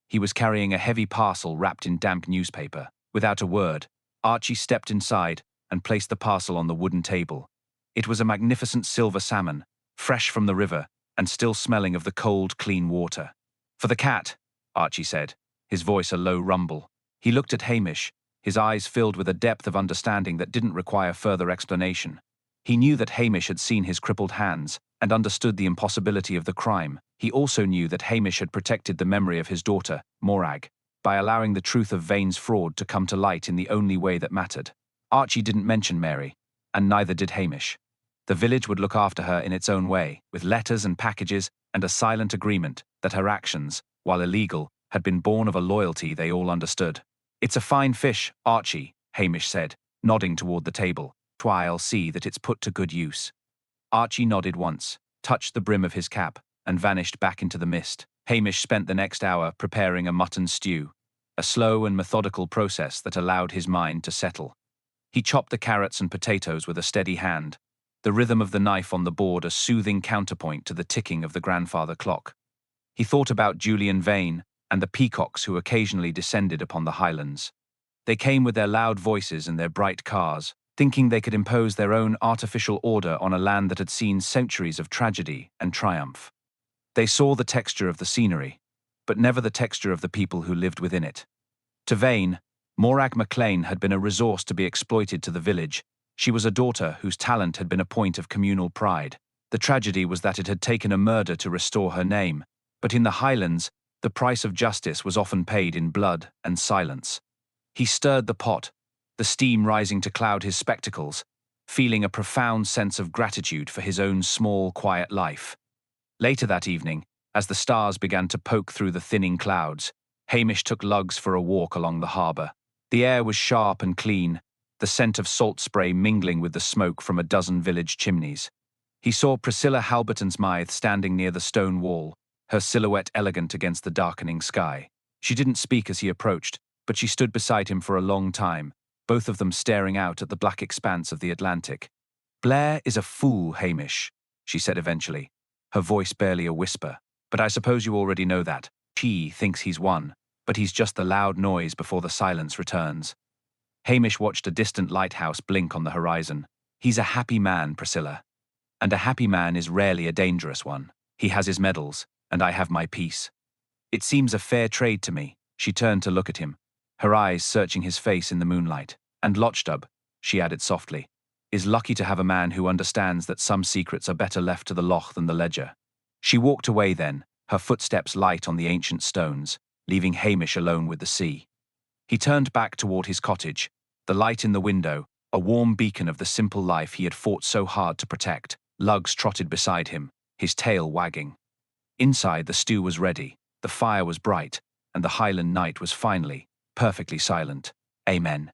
He was carrying a heavy parcel wrapped in damp newspaper. Without a word, Archie stepped inside and placed the parcel on the wooden table. It was a magnificent silver salmon, fresh from the river and still smelling of the cold, clean water. "For the cat," Archie said, his voice a low rumble. He looked at Hamish, his eyes filled with a depth of understanding that didn't require further explanation. He knew that Hamish had seen his crippled hands and understood the impossibility of the crime. He also knew that Hamish had protected the memory of his daughter, Morag, by allowing the truth of Vane's fraud to come to light in the only way that mattered. Archie didn't mention Mary, and neither did Hamish. The village would look after her in its own way, with letters and packages and a silent agreement that her actions, while illegal, had been born of a loyalty they all understood. "It's a fine fish, Archie," Hamish said, nodding toward the table. "I'll see that it's put to good use." Archie nodded once, touched the brim of his cap, and vanished back into the mist. Hamish spent the next hour preparing a mutton stew, a slow and methodical process that allowed his mind to settle. He chopped the carrots and potatoes with a steady hand, the rhythm of the knife on the board a soothing counterpoint to the ticking of the grandfather clock. He thought about Julian Vane and the peacocks who occasionally descended upon the Highlands. They came with their loud voices and their bright cars, thinking they could impose their own artificial order on a land that had seen centuries of tragedy and triumph. They saw the texture of the scenery, but never the texture of the people who lived within it. To Vane, Morag MacLean had been a resource to be exploited to the village. She was a daughter whose talent had been a point of communal pride. The tragedy was that it had taken a murder to restore her name, but in the Highlands, the price of justice was often paid in blood and silence. He stirred the pot, the steam rising to cloud his spectacles, feeling a profound sense of gratitude for his own small, quiet life. Later that evening, as the stars began to poke through the thinning clouds, Hamish took Lugs for a walk along the harbour. The air was sharp and clean, the scent of salt spray mingling with the smoke from a dozen village chimneys. He saw Priscilla Halberton-Smythe standing near the stone wall, her silhouette elegant against the darkening sky. She didn't speak as he approached, but she stood beside him for a long time, both of them staring out at the black expanse of the Atlantic. "Blair is a fool, Hamish," she said eventually, her voice barely a whisper. "But I suppose you already know that. She thinks he's won, but he's just the loud noise before the silence returns." Hamish watched a distant lighthouse blink on the horizon. "He's a happy man, Priscilla. And a happy man is rarely a dangerous one. He has his medals, and I have my peace. It seems a fair trade to me." She turned to look at him, her eyes searching his face in the moonlight. "And Whodunit," she added softly, "is lucky to have a man who understands that some secrets are better left to the loch than the ledger." She walked away then, her footsteps light on the ancient stones, leaving Hamish alone with the sea. He turned back toward his cottage, the light in the window, a warm beacon of the simple life he had fought so hard to protect. Lugs trotted beside him, his tail wagging. Inside, the stew was ready, the fire was bright, and the Highland night was finally, perfectly silent. Amen.